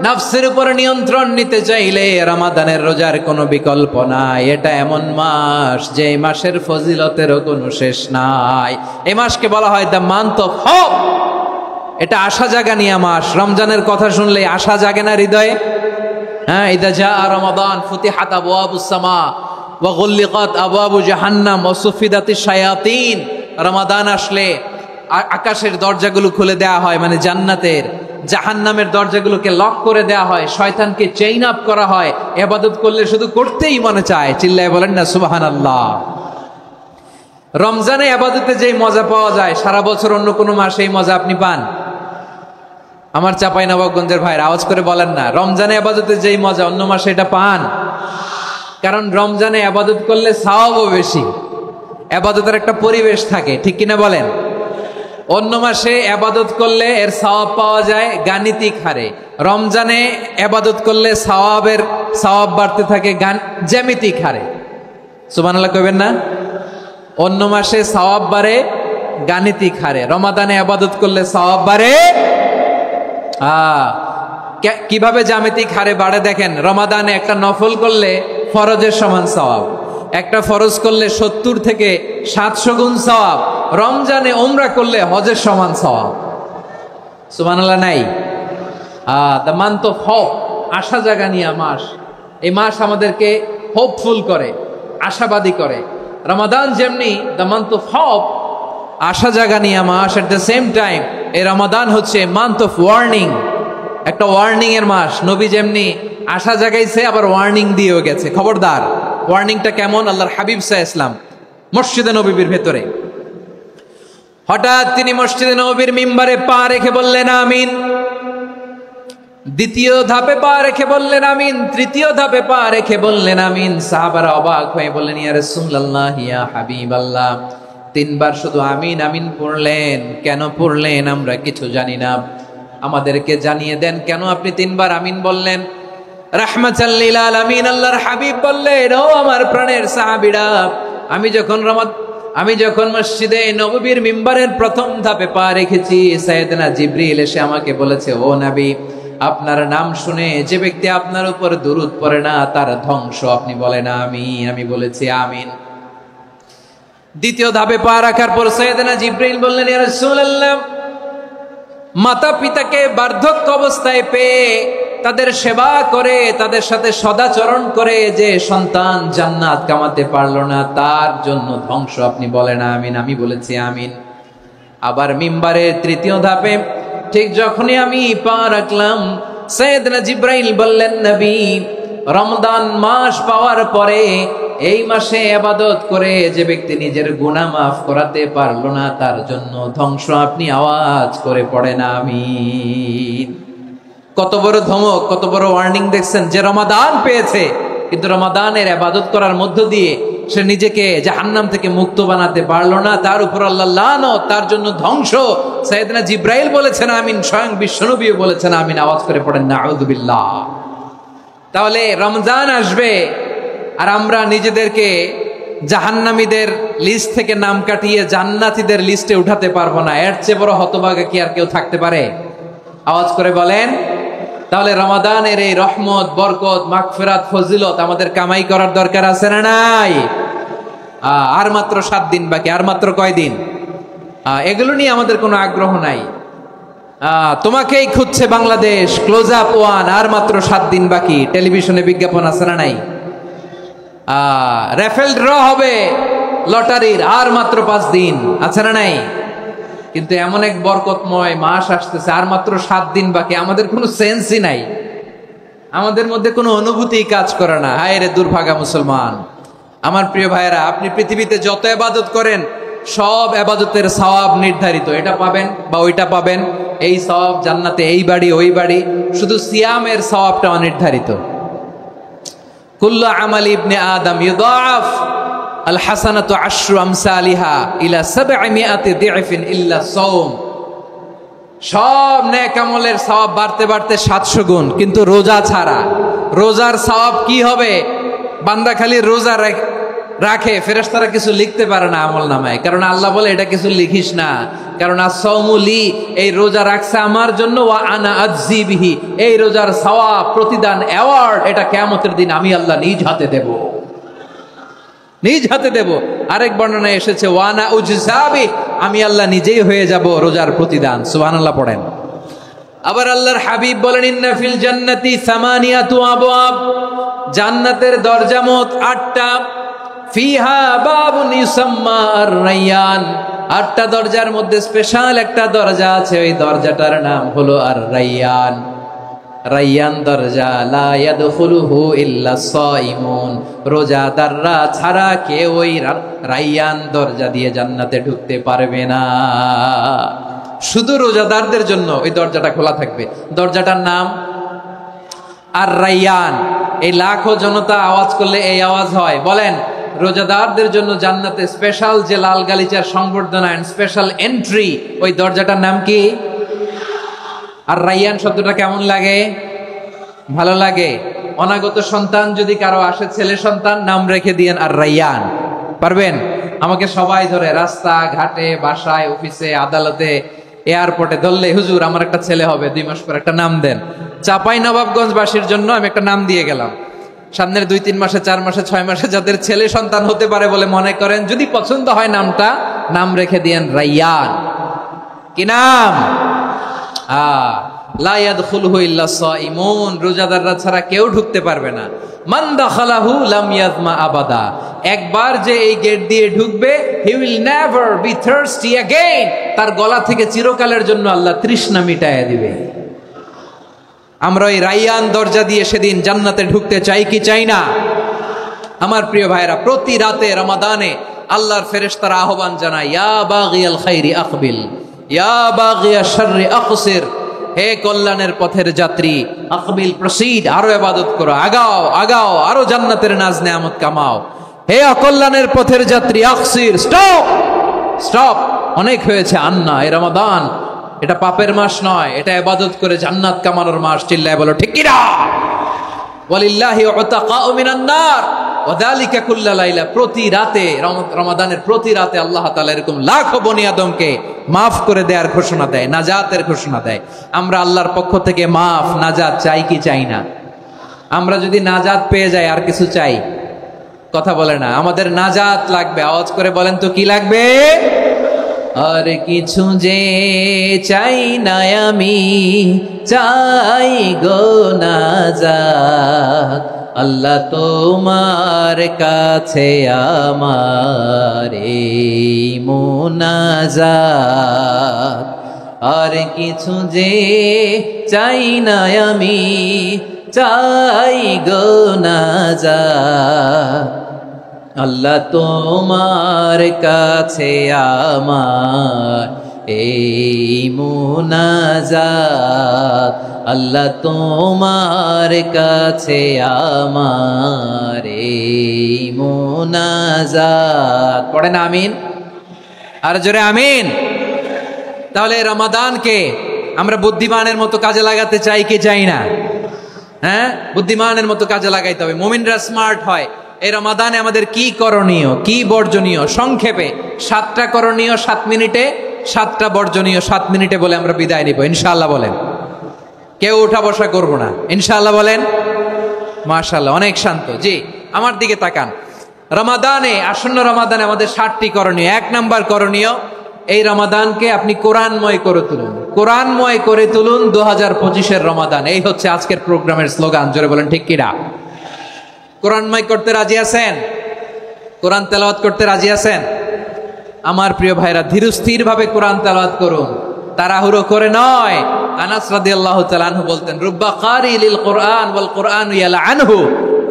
Speaker 1: নফসের উপর নিয়ন্ত্রণ নিতে চাইলে রমাদানের রোজার কোনো বিকল্প নাই। এটা এমন মাস যে এই মাসের ফজিলতেরও কোনো শেষ নাই। এই মাসকে বলা হয় দ্য মান্থ অফ হোপ। এটা আশা জাগানিয়া মাস। রমজানের কথা শুনলে আশা জাগে না হৃদয়ে? হ্যাঁ, ইদা জাআ রমাদান ফুতিহাত আবওয়াবুস সামা ওয়া গুল্লিকাত আবওয়াবু জাহান্নাম ওয়া সুফিদাতিশ শায়াতিন। রমাদান আসলে আকাশের দরজাগুলো খুলে দেয়া হয়, মানে জান্নাতের। জাহান্নামের দরজাগুলোকে লক করে দেয়া হয়, শয়তানকে চেইন আপ করা হয়। ইবাদত করলে শুধু করতেই মনে চায়, চিল্লায় বলেন না সুবহানাল্লাহ। রমজানে ইবাদতে যেই মজা পাওয়া যায়, সারা বছর অন্য কোনো মাসে এই মজা আপনি পান? আমার চাঁপাইনবাবগঞ্জের ভাইরা আওয়াজ করে বলেন না, রমজানে ইবাদতে যেই মজা অন্য মাসে এটা পান? কারণ রমজানে ইবাদত করলে সওয়াবও বেশি, ইবাদতের একটা পরিবেশ থাকে, ঠিক কিনা বলেন? অন্য মাসে ইবাদত করলে এর সওয়াব পাওয়া যায় গাণিতিক হারে, রমজানে ইবাদত করলে সওয়াব বাড়তে থাকে জ্যামিতিক হারে। সুবহানাল্লাহ কইবেন না? অন্য মাসে সওয়াব বাড়ে গাণিতিক হারে, রমাদানে ইবাদত করলে সওয়াব বাড়ে কিভাবে জ্যামিতিক হারে বাড়ে দেখেন। রমাদানে একটা নফল করলে ফরজের সমান সওয়াব, একটা ফরজ করলে 70 থেকে 700 গুণ সওয়াব। রমজানে উমরা করলে হজের সমান সওয়াব। সুবহানাল্লাহ নাই? দ্য মান্থ অফ হোপ, আশা জাগানিয়া মাস। এই মাস আমাদেরকে হোপফুল করে, আশাবাদী করে। রমাদান যেমনি দ্য মান্থ অফ হোপ, আশা জাগানিয়া মাস, এট দ্য সেম টাইম এই রমাদান হচ্ছে মান্থ অফ ওয়ার্নিং, একটা ওয়ার্নিং এর মাস। নবী যেমনি আশা জাগাইছে, আবার ওয়ার্নিং দিয়েও গেছে, খবরদার। ওয়ার্নিংটা কেমন? আল্লাহর হাবিব সাল্লাল্লাহু আলাইহি ওয়াসাল্লাম মসজিদে নববীর ভেতরে হঠাৎ তিনি মসজিদে নববীর মিম্বারে পা রেখে বললেন আমিন। দ্বিতীয় ধাপে পা রেখে বললেন আমিন, তৃতীয় ধাপে পা রেখে বললেন আমিন। সাহাবারা অবাক হয়ে বললেন ইয়া রাসূলুল্লাহ, ইয়া হাবিবাল্লাহ, 3 বার শুধু আমিন আমিন পড়লেন, কেন পড়লেন আমরা কিছু জানি না, আমাদেরকে জানিয়ে দেন কেন আপনি 3 বার আমিন বললেন। রাহমাতাল লিল আলামিন আল্লাহর হাবিব বললেন, ও আমার প্রাণের সাহাবীরা, আমি যখন মসজিদে নববীর মিম্বারের প্রথম ধাপে পা রেখেছি, সাইয়েদনা জিবরিল এসে আমাকে বলেছে, ও নবী, আপনার নাম শুনে যে ব্যক্তি আপনার উপর দুরূদ পড়ে না তার ধ্বংস। আপনি বলেন আমিন। আমি বলেছি আমিন। দ্বিতীয় ধাপে পা রাখার পর সাইয়েদনা জিবরিল বললেন, ইয়া রাসূলুল্লাহ, মাতা পিতাকে বার্ধক্য অবস্থায় পেয়ে তাদের সেবা করে, তাদের সাথে সদাচরণ করে যে সন্তান জান্নাত কামাতে পারলো না, তার জন্য ধ্বংস। আপনি বলেন আমিন। আমি বলেছি আমিন। আবার মিম্বারের তৃতীয় ধাপে ঠিক যখনই আমি পা রাখলাম, সাইয়েদনা জিবরাইল বললেন, নবী, রমজান মাস পাওয়ার পরে এই মাসে ইবাদত করে যে ব্যক্তি নিজের গুনাহ মাফ করাতে পারলো না, তার জন্য ধ্বংস। আপনি আওয়াজ করে পড়েন আমিন। কত বড় ধমক, কত বড় ওয়ার্নিং দেখছেন। যে রমাদান পেয়েছে, কিন্তু রমাদানের ইবাদত করার মধ্য দিয়ে সে নিজেকে জাহান্নাম থেকে মুক্ত বানাতে পারলো না, তার উপর আল্লাহ লানত, তার জন্য ধ্বংস। সাইয়েদনা জিব্রাইল বলেছেন আমিন, স্বয়ং বিশ্বনবীও বলেছেন আমিন। আওয়াজ করে পড়েন নাউযুবিল্লাহ। তাহলে রমজান আসবে আর আমরা নিজেদেরকে জাহান্নামীদের লিস্ট থেকে নাম কাটিয়ে জান্নাতীদের লিস্টে উঠাতে পারবো না। এর চেয়ে বড় হতভাগা কি আর কেউ থাকতে পারে? আওয়াজ করে বলেন। তাহলে রমাদানের এই রহমত, বরকত, মাগফিরাত, ফজিলত আমাদের কামাই করার দরকার আছে না নাই? আর মাত্র 7 দিন বাকি, আর মাত্র কয় দিন? এগুলো নিয়ে আমাদের কোনো আগ্রহ নাই। তোমাকেই খুঁজছে বাংলাদেশ, ক্লোজ আপ ওয়ান, আর মাত্র 7 দিন বাকি। টেলিভিশনে বিজ্ঞাপন আছে না নাই? রেফেল ড্র হবে লটারির, আর মাত্র 5 দিন, আছে না নাই? কিন্তু এমন এক বরকতময় মাস আসতেছে, আর মাত্র 7 দিন বাকি। আমাদের কোনো সেন্সই নাই, আমাদের মধ্যে কোনো অনুভূতি কাজ করে না। হায় রে দুর্ভাগা মুসলমান। আমার প্রিয় ভাইয়েরা, আপনি পৃথিবীতে যত ইবাদত করেন সব ইবাদতের সওয়াব নির্ধারিত। এটা পাবেন বা ওইটা পাবেন, এই সওয়াব জান্নাতে, এই বাড়ি ওই বাড়ি। শুধু সিয়ামের সওয়াবটা অনির্ধারিত। কুল্লু আমাল ইবনে আদম ইউদাআফ আল হাসানাতু আশরু আমসালিহা ইলা 700 দি'ফিন ইল্লা সাওম। সব নেক আমলের সওয়াব বাড়তে বাড়তে 700 গুণ, কিন্তু রোজা ছাড়া। রোজার সওয়াব কি হবে? বান্দা খালি রোজা রাখে, ফেরেশতারা কিছু লিখতে পারে না আমল নামায়, কারণ আল্লাহ বলে এটা কিছু লিখিস না, কারণ as-সাওমু লি, এই রোজা রাখছে আমার জন্য, ওয়া আনা আজজি বিহি, এই রোজার সওয়াব, প্রতিদান, অ্যাওয়ার্ড, এটা কিয়ামতের দিন আমি আল্লাহ নিজ হাতে দেব, নিজ হাতে দেব। আরেক বর্ণনায় এসেছে ওয়ানা উজজাবি, আমি আল্লাহ নিজেই হয়ে যাব রোজার প্রতিদান। সুবহানাল্লাহ পড়েন। আবার আল্লাহর হাবিব বলেন ইন্না ফিল জান্নাতি 8 আবওয়াব, জান্নাতের দরজা মোট 8টা। ফিহা বাবুন ইউসাম্মা আর-রায়্যান, 8টা দরজার মধ্যে স্পেশাল একটা দরজা আছে, ওই দরজাটার নাম হলো আর-রায়্যান। রায়্যান দরজা, লা ইয়াদখুলুহু ইল্লা সাইমুন, রোজাদাররা ছাড়া কেউ ওই রায়্যান দরজা দিয়ে জান্নাতে ঢুকতে পারবে না। শুধু রোজাদারদের জন্য ওই দরজাটা খোলা থাকবে। দরজাটার নাম আর-রায়্যান। এই লাখো জনতা আওয়াজ করলে এই আওয়াজ হয়। বলেন, রোজাদারদের জন্য জান্নাতে স্পেশাল যে লাল গালিচার সংবর্ধনা এন্ড স্পেশাল এন্ট্রি, ওই দরজাটার নাম কি? আর রায়্যান শব্দটা কেমন লাগে? ভালো লাগে। অনাগত সন্তান যদি কারো আসে, ছেলে সন্তান, নাম রেখে দিয়েন আর রায়্যান। পারবেন? আমাকে সবাই ধরে রাস্তা ঘাটে, বাসায়, অফিসে, আদালতে, এয়ারপোর্টে ধরলে, হুজুর আমার একটা ছেলে হবে 2 মাস পর, একটা নাম দেন। চাঁপাইনবাবগঞ্জবাসীর জন্য আমি একটা নাম দিয়ে গেলাম। সামনের 2-3 মাসে, 4 মাসে, 6 মাসে যাদের ছেলে সন্তান হতে পারে বলে মনে করেন, যদি পছন্দ হয় নামটা, নাম রেখে দিয়েন রায়্যান। কি নাম? লা ইয়াদখুলুহু ইল্লা সাইমুন, রোজাদাররা ছাড়া কেউ ঢুকতে পারবে না। মান দাখালাহু লাম ইয়াজমা আবাদা, একবার যে এই গেট দিয়ে ঢুকবে, he will never be thirsty again, তার গলা থেকে চিরকালের জন্য আল্লাহ তৃষ্ণা মিটায়া দিবে। আমরা ওই রায়্যান দরজা দিয়ে সেদিন জান্নাতে ঢুকতে চাই কি চাই না? আমার প্রিয় ভাইরা, প্রতি রাতে রমাদানে আল্লাহর ফেরেশতারা আহ্বান জানায়, ইয়া বাগিয়াল খাইরি আকবিল, ইয়া বাগিয়াশ শাররি আকসির, হে কল্যাণের পথের যাত্রী, আকবিল, প্রসিড, আরো ইবাদত করো, আগাও আগাও, আরো জান্নাতের নাজ নেয়ামত কামাও। হে অকল্যাণের পথের যাত্রী, আকসির, স্টপ স্টপ, অনেক হয়েছে। আন্না, এই রমাদান এটা পাপের মাস নয়, এটা ইবাদত করে জান্নাত কামানোর মাস। চিল্লায় বলো ঠিক কি না? ওয়ালিল্লাহি উতাকাউ মিনান নার ওয়া যালিকা কুল্লা লাইলা, প্রতি রাতে, রমাদানের প্রতি রাতে আল্লাহ তাআলা এরকম লাখো বনি আদমকে মাফ করে দেওয়ার ঘোষণা দেয়, নাজাতের ঘোষণা দেয়। আমরা আল্লাহর পক্ষ থেকে মাফ, নাজাত চাই কি চাই না? আমরা যদি নাজাত পেয়ে যাই আর কিছু চাই? কথা বলে না। আমাদের নাজাত লাগবে। আওয়াজ করে বলেন তো কি লাগবে? আর কিছু যে চাই না আমি, চাই গো নাজাত, আল্লাহ তোমার কাছে আমার এই মুনাজাত। আর কিছু যে চাই না আমি, চাই গো নাজাত, আল্লাহ তোমার কাছে আমার এই মুনাজাত, আল্লাহ তোমার কাছে আমার এই মুনাজাত। পড়েন আমিন, আর জোরে আমিন। তাহলে রমাদানকে আমরা বুদ্ধিমানের মতো কাজে লাগাতে চাই কি চাই না? হ্যাঁ, বুদ্ধিমানের মতো কাজে লাগাইতে হবে, মুমিনরা স্মার্ট হয়। এই রমাদানে আমাদের কি করণীয়, কি বর্জনীয়, সংক্ষেপে 7টা করণীয় 7 মিনিটে, 7টা বর্জনীয় 7 মিনিটে বলে আমরা বিদায় নিব ইনশাআল্লাহ। বলেন, কেউ উঠা বসা করবো না ইনশাআল্লাহ। বলেন মাশাআল্লাহ, অনেক শান্ত। জি, আমার দিকে তাকান। রমাদানে, আসন্ন রমাদানে আমাদের 7টি করণীয়। 1 নাম্বার করণীয়, এই রমাদানকে আপনি কোরআনময় করে তুলুন। কোরআনময় করে তুলুন 2025-এর রমাদান। এই হচ্ছে আজকের প্রোগ্রামের স্লোগান। জোরে বলেন ঠিক কিনা? কোরআনময় করতে রাজি আছেন? কোরআন তেলাওয়াত করতে রাজি আছেন? আমার প্রিয় ভাইরা, ধীরস্থির ভাবে কোরআন তেলাওয়াত করুন, তাড়াহুড়ো করে নয়। আনাস রাদিয়াল্লাহু তাআলা আনহু বলতেন, রুব্বা কারি লিল কোরআন ওয়াল কোরআন ইয়ালআনহু।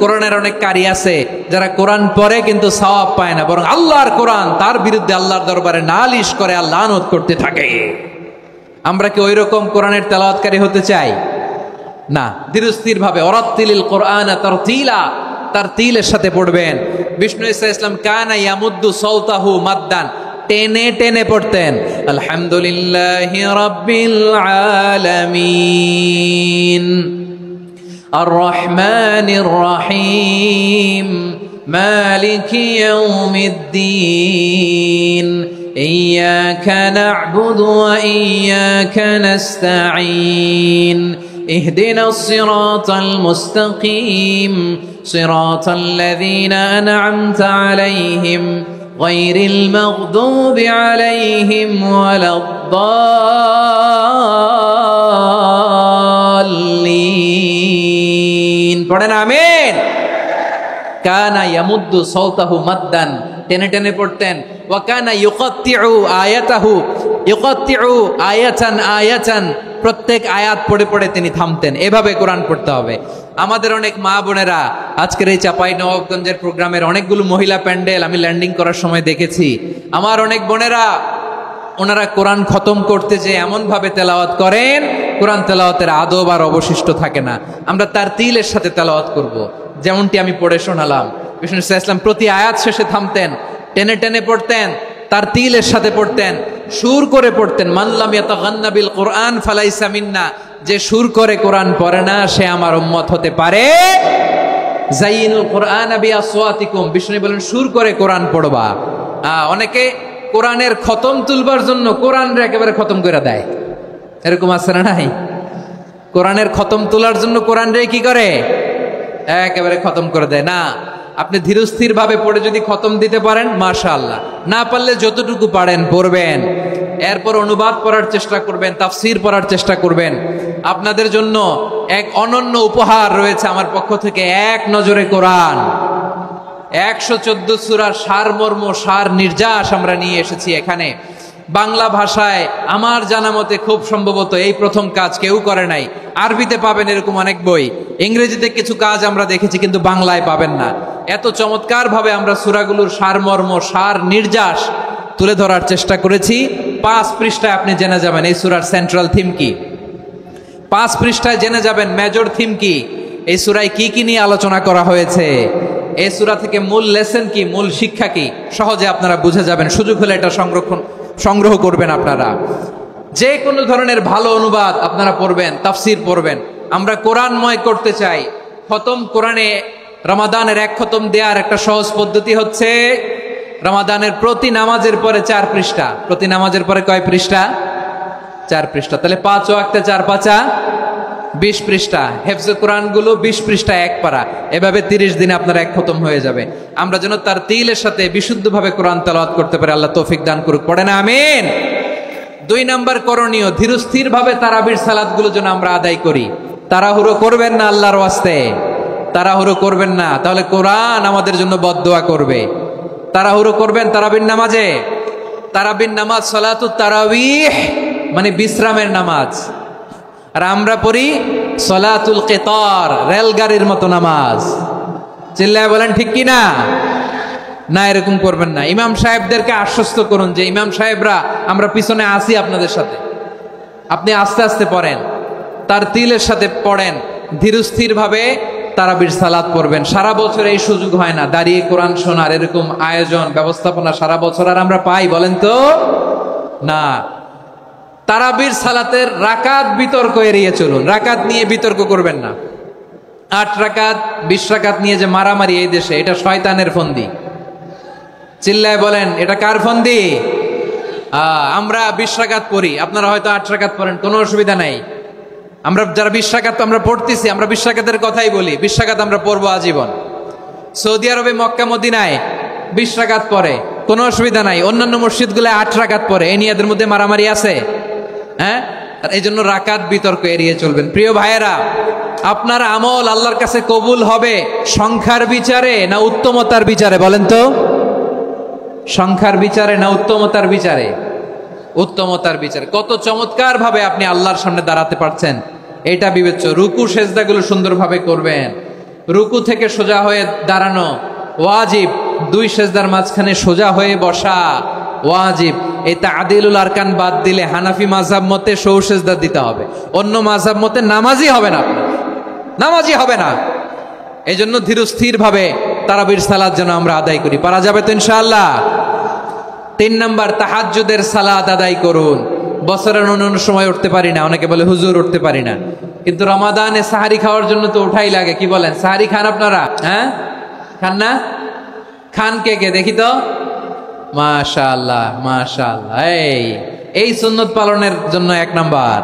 Speaker 1: কোরআনের অনেক কারি আছে যারা কোরআন পড়ে কিন্তু সওয়াব পায় না, বরং আল্লাহর কোরআন তার বিরুদ্ধে আল্লাহর দরবারে নালিশ করে আর লানত করতে থাকে। আমরা কি ওই রকম কোরআনের তেলাওয়াতকারী হতে চাই? না। ধীরস্থির ভাবে ওয়ারাত্তিলিল কোরআন তারতিলা, তারতিলের সাথে পড়বেন। বিষ্ণু ঈসা ইসলাম কানা ইয়ামুদ্দু সাওতাহু মাদ্দান, টেনে টেনে পড়তেন। আলহামদুলিল্লাহি রাব্বিল আলামিন আর রহমানির রহিম মালিকি ইয়াউমিদ্দিন ইয়্যাকা না'বুদু ওয়া ইয়্যাকা নাস্তাঈন ইহদিনাস সিরাতাল মুস্তাকিম সিরাতাল লাযীনা আন'আমতা আলাইহিম গায়রিল মাগদুবি আলাইহিম ওয়ালাদ-দাল্লিন। পড়েন আমিন। কানা ইয়ামুদ্দু সাওতাহু মাদ্দান, টেনে টেনে পড়তেন। ওয়া কানা ইউকাত্তিউ আয়াতাহু, ইউকাত্তিউ আয়াতান আয়াতান, প্রত্যেক আয়াত পড়ে পড়ে তিনি থামতেন। এভাবে কোরআন পড়তে হবে। আমাদের অনেক মা বোনেরা আজকের এই চাপাই নবাবগঞ্জের প্রোগ্রামের অনেকগুলো মহিলা প্যান্ডেল আমি ল্যান্ডিং করার সময় দেখেছি। আমার অনেক বোনেরা, ওনারা কোরআন খতম করতে যে এমন ভাবে তেলাওয়াত করেন, কোরআন তেলাওয়াতের আদব আর অবশিষ্ট থাকে না। আমরা তারতিলের সাথে তেলাওয়াত করব, যেমনটি আমি পড়ে শোনালাম। বিষ্ণু ইসলাম প্রতি আয়াত শেষে থামতেন, টেনে টেনে পড়তেন, তারতিলের সাথে পড়তেন, সুর করে পড়তেন। মাল্লাম ইয়াতাগান্না বিল কোরআন ফালাইসা মিন্না, যে সুর করে কোরআন পড়ে না সে আমার উম্মত হতে পারে। যাইনুল কোরআন বিআসওয়াতিকুম, বিষ্ণু বলেন সুর করে কোরআন পড়বা। অনেকে কোরআনের খতম তুলবার জন্য কোরআনরে একেবারে খতম করে দেয়, এরকম আছে না নাই? কোরআনের খতম তোলার জন্য কোরআনরে কি করে? একেবারে খতম করে দেয় না। আপনি ধীরস্থির ভাবে পড়ে যদি খতম দিতে পারেন মাশাআল্লাহ, না পারলে যতটুকু পারেন পড়বেন। এরপর অনুবাদ পড়ার চেষ্টা করবেন, তাফসীর পড়ার চেষ্টা করবেন। আপনাদের জন্য এক অনন্য উপহার রয়েছে আমার পক্ষ থেকে, এক নজরে কোরআন। 114 সূরার সারমর্ম, সার নির্যাস আমরা নিয়ে এসেছি এখানে বাংলা ভাষায়। আমার জানা মতে খুব সম্ভবত এই প্রথম কাজ, কেউ করে নাই। আরবিতে পাবেন এরকম অনেক বই, ইংরেজিতে কিছু কাজ আমরা দেখেছি, কিন্তু বাংলায় পাবেন না। এত চমৎকার ভাবে আমরা সূরাগুলোর সারমর্ম, সার নির্যাস তুলে ধরার চেষ্টা করেছি। 5 পৃষ্ঠায় আপনি জেনে যাবেন এই সূরার সেন্ট্রাল থিম কি। 5 পৃষ্ঠায় জেনে যাবেন মেজর থিম কি, এই সূরায় কি কি নিয়ে আলোচনা করা হয়েছে, এই সূরা থেকে মূল লেসন কি, মূল শিক্ষা কি, সহজে আপনারা বুঝে যাবেন। সুযোগ হলে এটা সংগ্রহ করবেন। আপনারা যে কোনো ধরনের ভালো অনুবাদ আপনারা পড়বেন, তাফসীর পড়বেন। আমরা কোরআনময় করতে চাই। খতম কোরআনে রমাদানের 1 খতম দেওয়ার একটা সহজ পদ্ধতি হচ্ছে, রমাদানের প্রতি নামাজের পরে 4 পৃষ্ঠা। প্রতি নামাজের পরে কয় পৃষ্ঠা? 4 পৃষ্ঠা। তাহলে 5 ওয়াক্তে 4 পাঁচা 20 পৃষ্ঠা। হেফজে কোরআন গুলো 20 পৃষ্ঠা 1 পারা। এভাবে 30 দিনে আপনার 1 খতম হয়ে যাবে। আমরা যেন তার তিলের সাথে বিশুদ্ধভাবে কোরআন তেলাওয়াত করতে পারি, আল্লাহ তৌফিক দান করুক। পড়ে না আমিন। 2 নাম্বার করণীয়, ধীরস্থির ভাবে তারাবির সালাত গুলো যেন আমরা আদায় করি। তাড়াহুড়ো করবেন না আল্লাহর ওয়াস্তে, তাড়াহুড়ো করবেন না, তাহলে কোরআন আমাদের জন্য বদদোয়া করবে। তাড়াহুড়ো করবেন তারাবির নামাজে। তারাবির নামাজ সালাতুত তারাবিহ মানে বিশ্রামের নামাজ, আর আমরা পড়ি সলাতুল কিতার, রেলগাড়ির মতো নামাজ। চিল্লায় বলেন ঠিক কি না? না, এরকম করবেন না। ইমাম সাহেবদেরকে আশ্বস্ত করুন যে ইমাম সাহেবরা আমরা পিছনে আসি আপনাদের সাথে, আপনি আস্তে আস্তে পড়েন, তার তিলের সাথে পড়েন, ধীরস্থির ভাবে তারাবির সালাত পড়বেন। সারা বছর এই সুযোগ হয় না, দাঁড়িয়ে কোরআন শোনার এরকম আয়োজন ব্যবস্থাপনা সারা বছর আর আমরা পাই বলেন তো না। তারাবির সালাতের রাকাত বিতর্ক এড়িয়ে চলুন, রাকাত নিয়ে বিতর্ক করবেন না। 8 রাকাত 20 রাকাত নিয়ে যে মারামারি এই দেশে, এটা শয়তানের ফন্দি। চিল্লায় বলেন এটা কার ফন্দি? আমরা 20 রাকাত পড়ি, আপনারা হয়তো 8 রাকাত পড়েন, কোনো অসুবিধা নাই। আমরা যারা 20 রাকাত আমরা পড়তেছি, আমরা 20 রাকাতের কথাই বলি, 20 রাকাত আমরা পড়বো আজীবন। সৌদি আরবে মক্কা মদিনায় 20 রাকাত পড়ে, কোনো অসুবিধা নাই। অন্যান্য মসজিদগুলো 8 রাকাত পড়ে, এই নিয়ে এদের মধ্যে মারামারি আছে? হ্যাঁ, আর এই জন্য রাকাত বিতর্ক এড়িয়ে চলবেন। প্রিয় ভাইয়েরা, আপনার আমল আল্লাহর কাছে কবুল হবে সংখ্যার বিচারে না উত্তমতার বিচারে বলেন তো? সংখ্যার বিচারে না উত্তমতার বিচারে? উত্তমতার বিচারে। কত চমৎকার ভাবে আপনি আল্লাহর সামনে দাঁড়াতে পারছেন এটা বিবেচ্য। রুকু সেজদাগুলো সুন্দরভাবে করবেন, রুকু থেকে সোজা হয়ে দাঁড়ানো ওয়াজিব, 2 সেজদার মাঝখানে সোজা হয়ে বসা ওয়াজিব। এই তা'দিলুল আরকান বাদ দিলে হানাফি মাযহাব মতে সৌ সেজদা দিতে হবে, অন্য মাযহাব মতে নামাজই হবে না, আপনার নামাজই হবে না। এই জন্য ধীরস্থির ভাবে তারাবির সালাত যেন আমরা আদায় করি। পারা যাবে তো ইনশাআল্লাহ? 3 নাম্বার, তাহাজ্জুদের সালাত আদায় করুন। বছরের অন্য সময় উঠতে পারি না, অনেকে বলে হুজুর উঠতে পারি না, কিন্তু রমাদানে সাহারি খাওয়ার জন্য তো উঠাই লাগে। কি বলেন, সাহারি খান আপনারা? হ্যাঁ, খান না? খান কে কে দেখি তো? মাশাআল্লাহ মাশাআল্লাহ, এই সুন্নত পালনের জন্য 1 নাম্বার।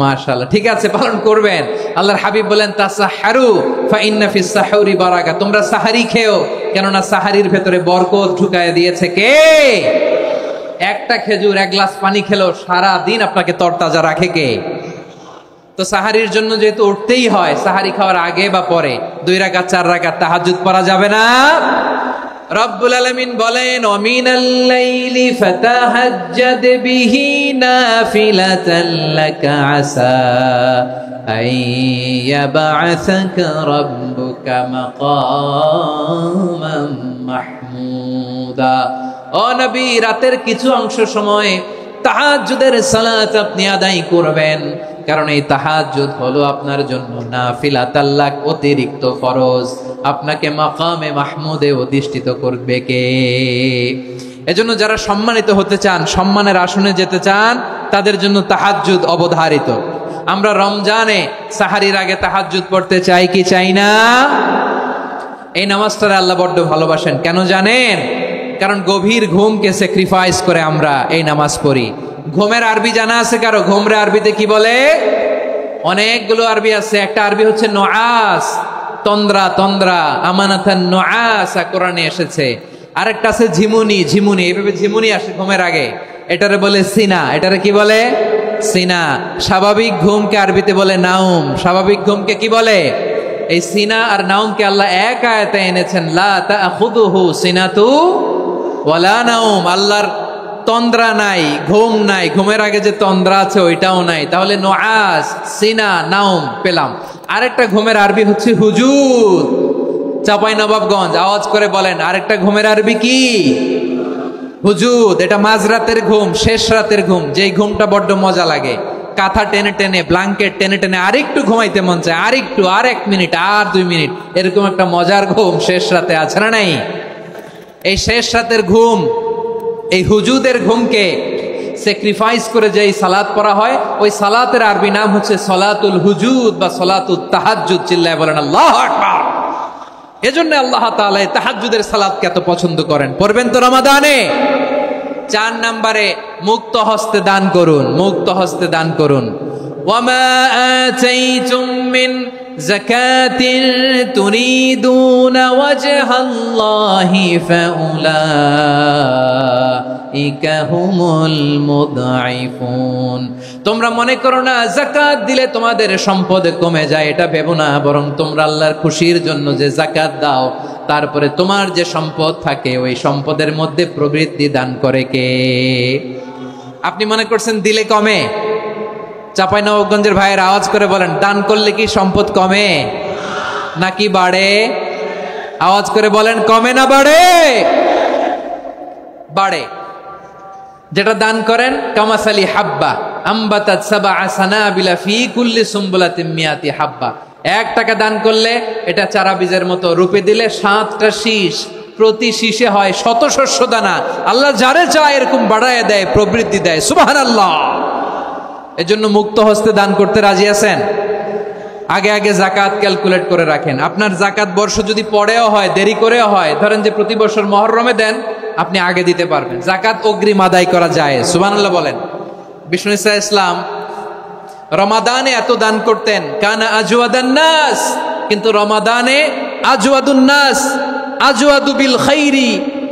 Speaker 1: মাশাআল্লাহ, ঠিক আছে, পালন করবেন। আল্লাহর হাবিব বলেন তাসাহহারু ফা ইন্না ফিস সাহুরি বারাকা, তোমরা সাহারি খেও, কেননা সাহারির ভেতরে বরকত ঢুকায় দিয়েছে কে? একটা খেজুর 1 গ্লাস পানি খেলো সারা দিন আপনাকে তরতাজা রাখে কে? তো সাহারির জন্য যেহেতু উঠতেই হয়, সাহারি খাওয়ার আগে বা পরে 2 রাকাত 4 রাকাত তাহাজ্জুদ পড়া যাবে না? রব্বুল আলামিন বলেন ওয়ামিনাল লাইলি ফাতাহাজ্জাদ বিহি নাফিলাতান লাকা আসা আইয়াবআসাকা রাব্বুকা মাকামান মাহমুদা। ও নবী, রাতের কিছু অংশ সময় তাহাজ্জুদের সালাত আপনি আদায় করবেন, কারণ এই তাহাজ্জুদ হলো আপনার জন্য নাফিলাতাল লাক, অতিরিক্ত ফরজ। আপনাকে মাকামে মাহমুদে অধিষ্ঠিত করবে কে? এজন্য যারা সম্মানিত হতে চান, সম্মানের আসনে যেতে চান, তাদের জন্য তাহাজ্জুদ অবধারিত। আমরা রমজানে সাহারির আগে তাহাজ্জুদ পড়তে চাই কি চাই না? এই নামাজটারে আল্লাহ বড্ড ভালোবাসেন, কেন জানেন? কারণ গভীর ঘুমকে স্যাক্রিফাইস করে আমরা এই নামাজ পড়ি। ঘুমের আরবি জানা আছে কারো? ঘুমরে আরবিতে কি বলে? অনেকগুলো আরবি আছে। একটা আরবি হচ্ছে নুআস, তন্দ্রা, তন্দ্রা, আমানাতান নুআসা কোরআনে এসেছে। আরেকটা আছে ঝিমুনি, ঝিমুনি, এইভাবে ঝিমুনি আসে ঘুমের আগে, এটারে বলে সিনা। এটারে কি বলে? সিনা। স্বাভাবিক ঘুমকে আরবিতে বলে নাউম। স্বাভাবিক ঘুমকে কি বলে? এই সিনা আর নাউমকে আল্লাহ এক আয়াতে এনেছেন, লা তাখুযুহু সিনাতু ওয়ালা নাউম। আল্লাহর তন্দ্রা নাই, ঘুম নাই, ঘুমের আগে যে তন্দ্রা আছে ওইটাও নাই। তাহলে নুআস, সিনা, নাউম পেলাম। আরেকটা ঘুমের আরবি হচ্ছে হুজুর। চাঁপাইনবাবগঞ্জ আওয়াজ করে বলেন, আরেকটা ঘুমের আরবি কি? হুজুর। এটা মাঝরাতের ঘুম, শেষ রাতের ঘুম, যেই ঘুমটা বড্ড মজা লাগে। কাঁথা টেনে টেনে, ব্ল্যাঙ্কেট টেনে টেনে আরেকটু ঘুমাইতে মন চায়, আরেকটু, আর 1 মিনিট, আর 2 মিনিট, এরকম একটা মজার ঘুম শেষ রাতে আছে না নাই? এই শেষ রাতের ঘুম, এই হুজুদের ঘুমকে স্যাক্রিফাইস করে যেই সালাত পড়া হয়, ওই সালাতের আরবি নাম হচ্ছে সলাতুল হুজুদ বা সলাতুত তাহাজ্জুদ। চিল্লায় বলেন আল্লাহু আকবার। এজন্য আল্লাহ তাআলা এই তাহাজ্জুদের সালাতকে এত পছন্দ করেন। পড়বেন তো রমাদানে? 4 নম্বরে মুক্ত হস্তে দান করুন, মুক্ত হস্তে দান করুন। ওয়ামা আতাইতুম মিন যাকাতিন তুরিদুনা ওয়াজহাল্লাহি ফাউলাইকা হুমুল মুদঈফুন। তোমরা মনে করো না যাকাত দিলে তোমাদের সম্পদ কমে যায়, এটা ভেবো না। বরং তোমরা আল্লাহর খুশির জন্য যে যাকাত দাও, তারপরে তোমার যে সম্পদ থাকে ওই সম্পদের মধ্যে প্রবৃদ্ধি দান করে কে? আপনি মনে করছেন দিলে কমে? চাঁপাইনবাবগঞ্জের ভাইয়ের আওয়াজ করে বলেন, দান করলে কি সম্পদ কমে নাকি বাড়ে? আওয়াজ করে বলেন, কমে না বাড়ে? বাড়ে। যেটা দান করেন, কামাসালি হাব্বা আম্বাতাত সাবআ সানাবিলা ফি কুল্লি সুম্বুলাতিন মিয়াতি হাব্বা, 1 টাকা দান করলে এটা চারা বীজের মতো, রূপে দিলে 7টা শীষ, প্রতি শীষে হয় 100 শস্য দানা। আল্লাহ যারে চায় এরকম বাড়ায় দেয়, প্রবৃদ্ধি দেয়। সুবহানাল্লাহ। এজন্য মুক্ত হস্তে দান করতে রাজি আছেন? আগে আগে জাকাত ক্যালকুলেট করে রাখেন। আপনার জাকাত বর্ষ যদি পরেও হয়, দেরি করেও হয়, ধরেন যে প্রতি বছর মুহররমে দেন, আপনি আগে দিতে পারবেন। জাকাত অগ্রিম আদায় করা যায়। সুবহানাল্লাহ বলেন। বিষ্ণু ইসা ইসলাম রমাদানে এত দান করতেন, কানা আজওয়াদান নাস, কিন্তু রমাদানে আজওয়াদুন নাস আজওয়াদু বিল খাইরি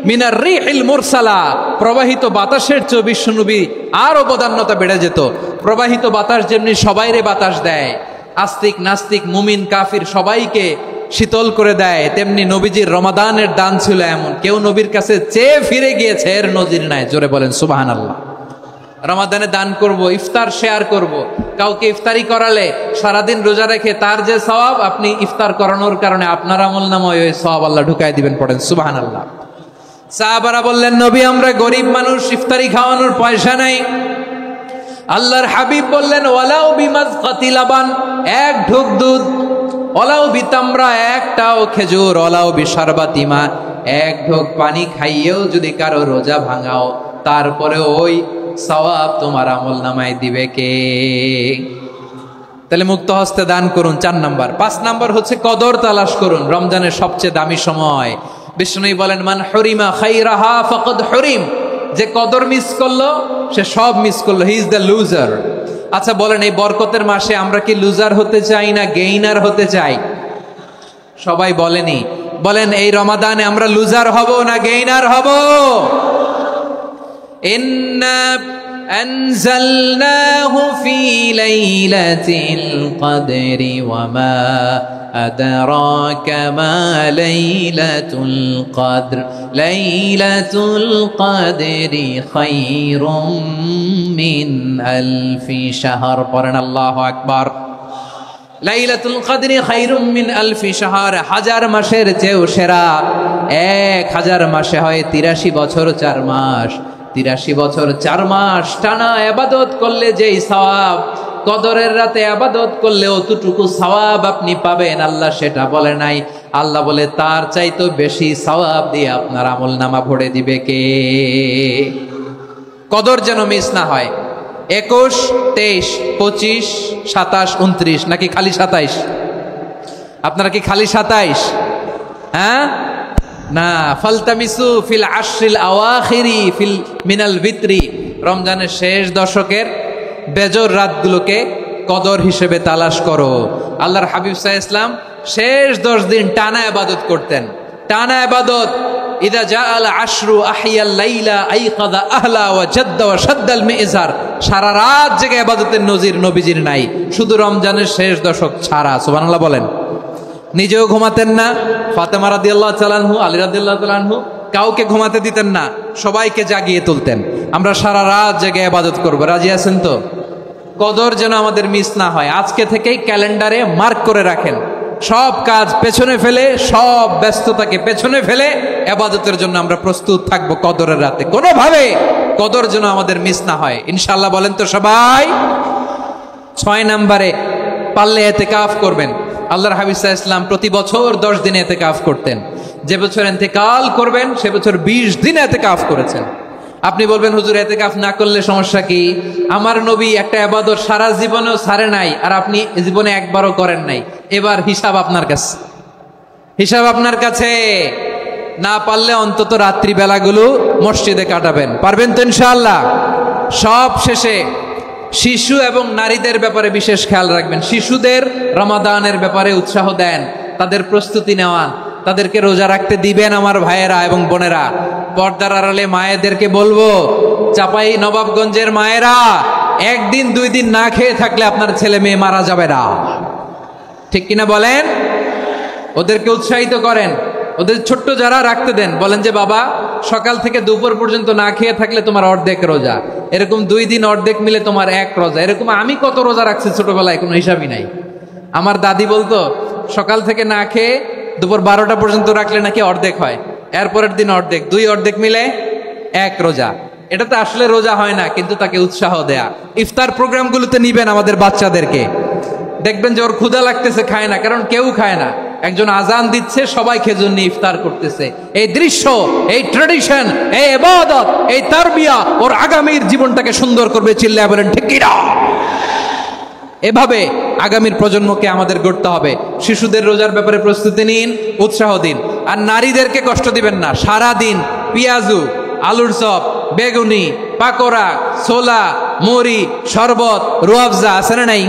Speaker 1: মিনার রিহিল মুরসালা, প্রবাহিত বাতাসের চেয়ে বিশ্বনবী আরো বদান্যতা বেড়ে যেত। প্রবাহিত বাতাস যেমনি সবাইরে বাতাস দেয়, আস্তিক নাস্তিক মুমিন কাফির সবাইকে শীতল করে দেয়, তেমনি নবীজির রমাদানের দান ছিল এমন, কেউ নবীর কাছে চেয়ে ফিরে গিয়েছে এর নজির নাই। জোরে বলেন সুবহানাল্লাহ। রমাদানে দান করব, ইফতার শেয়ার করব। কাউকে ইফতারি করালে সারাদিন রোজা রেখে তার যে সওয়াব, আপনি ইফতার করানোর কারণে আপনার আমলনামায় ওই সওয়াব আল্লাহ ঢুকাই দিবেন। পড়েন সুবহানাল্লাহ। সাহাবারা বললেন, নবী আমরা গরিব মানুষ, ইফতারি খাওয়ানোর পয়সা নাই। আল্লাহর হাবিব বললেন, ওয়ালাউ বিমাজকাতি লাবান, 1 ঢোক দুধ, ওয়ালাউ বিতামরা, 1টাও খেজুর, ওয়ালাউ বিশারবাতি মা, 1 ঢোক পানি খাইয়েও যদি কারো রোজা ভাঙাও, তারপরে ওই সওয়াব তোমার আমলনামায় দিবে কে? তাহলে মুক্ত হস্তে দান করুন, 4 নাম্বার। 5 নাম্বার হচ্ছে কদর তালাশ করুন। রমজানের সবচেয়ে দামি সময়। বিষ্ণু বলেন, মান হরিমা খাইরাহা ফাকাদ হরিম, যে কদর মিস করলো সে সব মিস করলো, হি ইজ দ্য লুজার। আচ্ছা বলেন, এই বরকতের মাসে আমরা কি লুজার হতে চাই না গেইনার হতে চাই? সবাই বলেনি, বলেন এই রমাদানে আমরা লুজার হব না গেইনার হব? ইন্না আনজালনাহু ফি লাইলাতিল কদরি ওয়া মা আদরাকা মা লাইলাতুল কদর লাইলাতুল কদরি খায়রুম মিন আলফি শাহর। পড়েন আল্লাহু আকবার। লাইলাতুল কদরি খায়রুম মিন আলফি শাহর, 1000 মাসের চেয়েও সেরা। 1000 মাসে হয় 83 বছর 4 মাস। 83 বছর 4 মাস টানা ইবাদত করলে যেই সওয়াব, কদরের রাতে ইবাদত করলে অতটুকু সওয়াব আপনি পাবেন, আল্লাহ সেটা বলে নাই। আল্লাহ বলে তার চাইতে বেশি সওয়াব দিয়ে আপনার আমলনামা ভরে দিবে কে? কদর যেন মিস না হয়। 21, 23, 25, 27, 29 নাকি খালি 27? আপনারা কি খালি 27? হ্যাঁ না, ফালতামিসু ফিল আশরিল আওয়াখিরি ফিল মিনাল ভিতরি, রমজানের শেষ দশকের বেজর রাতগুলোকে কদর হিসেবে তালাশ করো। আল্লাহর হাবিব সাল্লাল্লাহু আলাইহি ওয়াসাল্লাম শেষ 10 দিন টানা ইবাদত করতেন, টানা ইবাদত। ইদা জাআল আশরু আহিয়াল লাইলা আইকাদা আহলা ওয়া জাদ্দা ওয়া শাদ্দাল মিজার, সারা রাত জেগে ইবাদতের নজির নবীজির নাই, শুধু রমজানের শেষ দশক ছাড়া। সুবহানাল্লাহ বলেন। নিজেও ঘুমাতেন না, ফাতেমা রাদিয়াল্লাহু তাআলা আনহু, আলী রাদিয়াল্লাহু তাআলা আনহু কাউকে ঘুমাতে দিতেন না, সবাইকে জাগিয়ে তুলতেন। আমরা সারা রাত জেগে ইবাদত করব, রাজি আছেন তো? কদর যেন আমাদের মিস না হয়। আজকে থেকেই ক্যালেন্ডারে মার্ক করে রাখেন, সব কাজ পেছনে ফেলে, সব ব্যস্ততাকে পেছনে ফেলে ইবাদতের জন্য আমরা প্রস্তুত থাকবো কদরের রাতে। কোনোভাবে কদর যেন আমাদের মিস না হয়, ইনশাআল্লাহ। বলেন তো সবাই। 6 নম্বরে পারলে ইতিকাফ করবেন। আল্লাহর হাবিব সাল্লাল্লাহু আলাইহি ওয়াসাল্লাম প্রতি বছর 10 দিন ইতিকাফ করতেন। যে বছর ইন্তেকাল করবেন সে বছর 20 দিন ইতিকাফ করেছেন। আপনি বলবেন, হুজুর ইতিকাফ না করলে সমস্যা কি? আমার নবী একটা ইবাদত সারা জীবনেও ছাড়ে নাই, আর আপনি জীবনে একবারও করেন নাই। এবার হিসাব আপনার কাছে, হিসাব আপনার কাছে। না পারলে অন্তত রাত্রি বেলাগুলো মসজিদে কাটাবেন। পারবেন তো ইনশাআল্লাহ? সব শেষে শিশু এবং নারীদের ব্যাপারে বিশেষ খেয়াল রাখবেন। শিশুদের রমাদানের ব্যাপারে উৎসাহ দেন, তাদের প্রস্তুতি নেওয়ান, তাদেরকে রোজা রাখতে দিবেন। আমার ভাইয়েরা এবং বোনেরা, পর্দার আড়ালে মায়েদেরকে বলবো, চাপাই নবাবগঞ্জের মায়েরা, 1 দিন 2 দিন না খেয়ে থাকলে আপনার ছেলে মেয়ে মারা যাবে না। ঠিক কিনা বলেন? ওদেরকে উৎসাহিত করেন, ওদের ছোট্ট যারা রাখতে দেন, বলেন যে বাবা সকাল থেকে দুপুর পর্যন্ত না খেয়ে থাকলে তোমার অর্ধেক রোজা, এরকম 2 দিন অর্ধেক মিলে তোমার 1 রোজা। এরকম আমি কত রোজা রাখছি ছোটবেলায়, কোনো হিসাবই নাই। আমার দাদি বলতো সকাল থেকে না খেয়ে দুপুর 12টা পর্যন্ত রাখলে নাকি অর্ধেক হয়, এরপরের দিন অর্ধেক, 2 অর্ধেক মিলে 1 রোজা। এটা তো আসলে রোজা হয় না, কিন্তু তাকে উৎসাহ দেয়া। ইফতার প্রোগ্রামগুলোতে নিবেন আমাদের বাচ্চাদেরকে, দেখবেন যে ওর ক্ষুধা লাগতেছে, খায় না, কারণ কেউ খায় না। একজন আজান দিচ্ছে, সবাই খেজুর নিয়ে ইফতার করতেছে। এই দৃশ্য, এই ট্রেডিশন, এই ইবাদত, এই তারবিয়া ওর আগামীর জীবনটাকে সুন্দর করবে। চিল্লায়া বলেন ঠিক কি না? এভাবে আগামীর প্রজন্মকে আমাদের গড়তে হবে। শিশুদের রোজার ব্যাপারে প্রস্তুতি নিন, উৎসাহ দিন। আর নারীদেরকে কষ্ট দিবেন না। সারা দিন পেঁয়াজু, আলুর চপ, বেগুনি, পাকোড়া, ছোলা, মুড়ি, শরবত, রুয়াবজা আছে না নাই,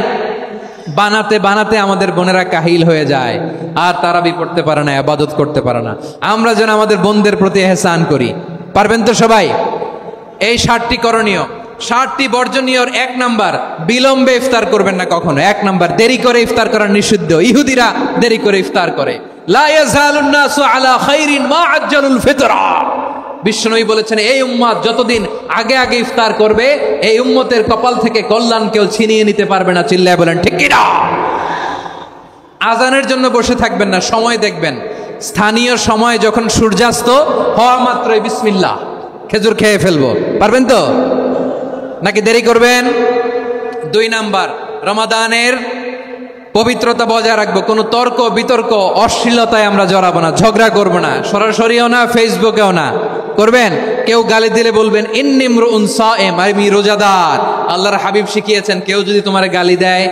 Speaker 1: বানাতে বানাতে আমাদের বোনেরা কাহিল হয়ে যায়, আর তারাবি পড়তে পারে না, ইবাদত করতে পারে না। আমরা যেন আমাদের বোনদের প্রতি ইহসান করি। পারবেন তো সবাই? এই 7টি করণীয়, 7টি বর্জনীয়র 1 নাম্বার, বিলম্বে ইফতার করবেন না কখনো। 1 নাম্বার, দেরি করে ইফতার করা নিষিদ্ধ। ইহুদিরা দেরি করে ইফতার করে। লা ইয়াজালুন নাসু আলা খাইরিন মা আজ্জালুল ফিতরা। বিশ্বনবী বলেছেন, এই উম্মত যতদিন আগে আগে ইফতার করবে, এই উম্মতের কপাল থেকে কল্যাণ কেউ ছিনিয়ে নিতে পারবে না। চিল্লায় বলেন ঠিক কি না? আজানের জন্য বসে থাকবেন না, সময় দেখবেন। স্থানীয় সময় যখন সূর্যাস্ত হওয়া মাত্রই বিসমিল্লাহ, খেজুর খেয়ে ফেলবো। পারবেন তো নাকি দেরি করবেন? 2 নাম্বার, রমাদানের পবিত্রতা বজায় রাখবো। কোনো তর্ক বিতর্ক অশ্লীলতায় আমরা জড়াবো না, ঝগড়া করবো না, সরাসরিও না, ফেসবুকেও না। করবেন কেউ গালি দিলে বলবেন ইন্নী ইমরুউন সায়েম, আমি রোজাদার। আল্লাহর হাবিব শিখিয়েছেন, কেউ যদি তোমার গালি দেয়,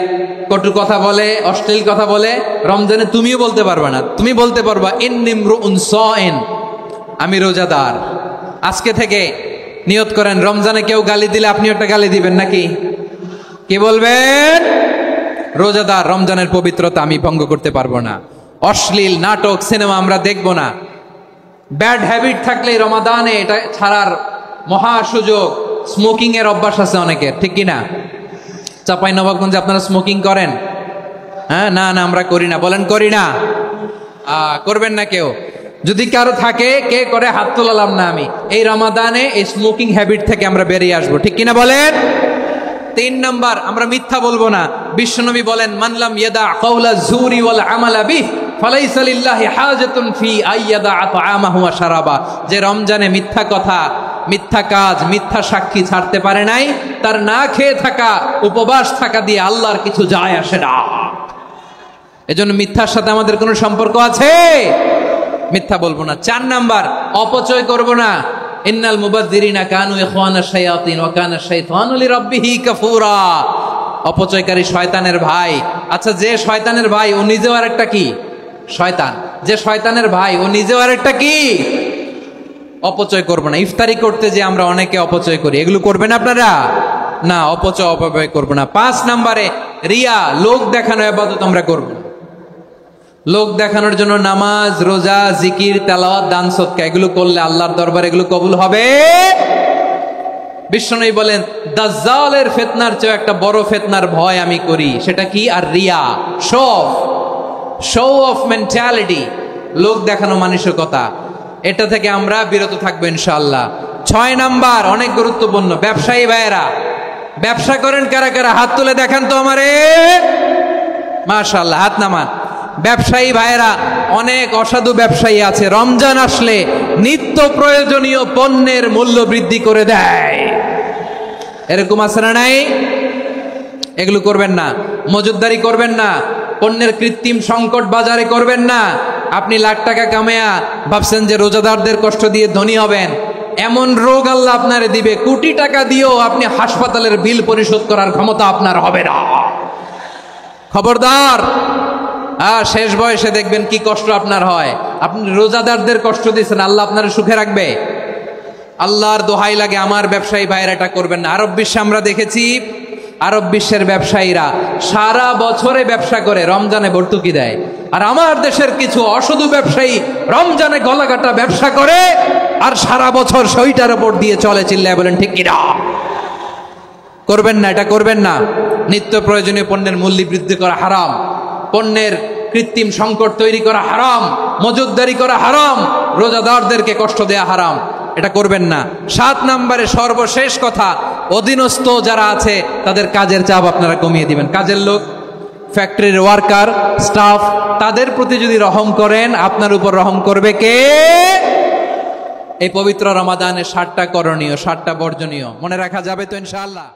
Speaker 1: কটু কথা বলে, অশ্লীল কথা বলে, রমজানে তুমিও বলতে পারবে না। তুমি বলতে পারবা ইন্নী ইমরুউন সায়েম, আমি রোজাদার। আজকে থেকে নিয়ত করেন, রমজানে কেউ গালি দিলে আপনি একটা গালি দিবেন নাকি? কি বলবেন? রোজাদার, রমজানের পবিত্রতা আমি ভঙ্গ করতে পারবো না। অশ্লীল নাটক, সিনেমা আমরা দেখবো না। ব্যাড হ্যাবিট থাকলে রমাদানে এটা ছাড়ার মহা সুযোগ। স্মোকিং এর অভ্যাস আছে অনেকের, ঠিক কিনা? চাঁপাইনবাবগঞ্জে আপনারা স্মোকিং করেন? হ্যাঁ, না না আমরা করি না। বলেন করি না? করবেন না কেউ? যদি কারো থাকে, কে করে হাত তোলালাম না আমি। এই রমাদানে এই স্মোকিং হ্যাবিট থেকে আমরা বেরিয়ে আসবো, ঠিক কিনা বলেন? 3 নাম্বার, আমরা মিথ্যা বলবো না। বিশ্বনবী বলেন, মানলাম ইয়াদা কাওলা যুরি ওয়াল আমালা বিহি ফালাইসা লিল্লাহি হাজাতুন ফি আইয়াদা তাআমাহু ওয়া শারাবা। যে রমজানে মিথ্যা কথা, মিথ্যা কাজ, মিথ্যা সাক্ষী ছাড়তে পারে নাই, তার না খেয়ে থাকা, উপবাস থাকা দিয়ে আল্লাহর কিছু যায় আসে না। এজন্য মিথ্যার সাথে আমাদের কোনো সম্পর্ক আছে? মিথ্যা বলবো না। 4 নাম্বার, অপচয় করব না। ইন্নাল মুবাযযিরিনা কানু ইখওয়ানাশ শায়াতিন ওয়া কানা শাইতানু লিরাব্বিহি কাফুরা। অপচয়কারী শয়তানের ভাই। আচ্ছা, যে শয়তানের ভাই ও নিজেও আরেকটা কি? শয়তান। যে শয়তানের ভাই ও নিজেও আরেকটা কি? অপচয় করব না। ইফতারি করতে যে আমরা অনেকে অপচয় করি, এগুলো করবেন আপনারা? না, অপচয় অপব্যয় করব না। 5 নাম্বারে, রিয়া, লোক দেখানো ইবাদত আমরা করব না। লোক দেখানোর জন্য নামাজ, রোজা, জিকির, তেলাওয়াত, দান, সদকা এগুলো করলে আল্লাহর দরবারে এগুলো কবুল হবে? বিশ্বনবী বলেন, দাজ্জালের ফিতনার চেয়ে একটা বড় ফিতনার ভয় আমি করি। সেটা কি? আর রিয়া, শো অফ মেন্টালিটি, লোক দেখানো মানসিকতা। এটা থেকে আমরা বিরত থাকবো ইনশাআল্লাহ। 6 নাম্বার, অনেক গুরুত্বপূর্ণ। ব্যবসায়ী ভাইয়েরা, ব্যবসা করেন কারা কারা? হাত তুলে দেখান তো আমারে। মাশাআল্লাহ, হাত নামান। ব্যবসায়ী ভাইয়েরা, অনেক অসাধু ব্যবসায়ী আছে, রমজান আসলে নিত্য প্রয়োজনীয় পণ্যের মূল্য বৃদ্ধি করে দেয়। এরকম আছে না নাই? এগুলো করবেন না। মজুদদারি করবেন না। পণ্যের কৃত্রিম সংকট বাজারে করবেন না। আপনি লাখ টাকা কামায়া ভাবছেন যে রোজাদারদের কষ্ট দিয়ে ধনী হবেন। এমন রোগ আল্লাহ আপনারে দিবে, কোটি টাকা দিয়েও আপনি হাসপাতালের বিল পরিশোধ করার ক্ষমতা আপনার হবে না। খবরদার। শেষ বয়সে দেখবেন কি কষ্ট আপনার হয়। আপনি রোজাদারদের কষ্ট দিচ্ছেন, আল্লাহ আপনার সুখে রাখবে? আল্লাহর দোহাই লাগে, আমার ব্যবসায়ী ভাইয়েরা এটা করবেন না। আরব বিশ্বে আমরা দেখেছি, আরব বিশ্বের ব্যবসায়ীরা সারা বছরে ব্যবসা করে, রমজানে ভর্তুকি দেয়। আর আমার দেশের কিছু অসাধু ব্যবসায়ী রমজানে গলাকাটা ব্যবসা করে আর সারা বছর সইটার উপর দিয়ে চলে। চিল্লায় বলেন ঠিক কিনা? করবেন না, এটা করবেন না। নিত্য প্রয়োজনীয় পণ্যের মূল্য বৃদ্ধি করা হারাম, পণ্যের কৃত্রিম সংকট তৈরি করা হারাম, মজুদদারি করা হারাম, রোজাদারদেরকে কষ্ট দেয়া হারাম। এটা করবেন না। 7 নম্বরে সর্বশেষ কথা, অধীনস্থ যারা আছে তাদের কাজের চাপ আপনারা কমিয়ে দিবেন। কাজের লোক, ফ্যাক্টরির ওয়ার্কার, স্টাফ, তাদের প্রতি যদি রহম করেন, আপনার উপর রহম করবে কে? এই পবিত্র রমাদানের 7টা করণীয়, 7টা বর্জনীয় মনে রাখা যাবে তো ইনশাআল্লাহ?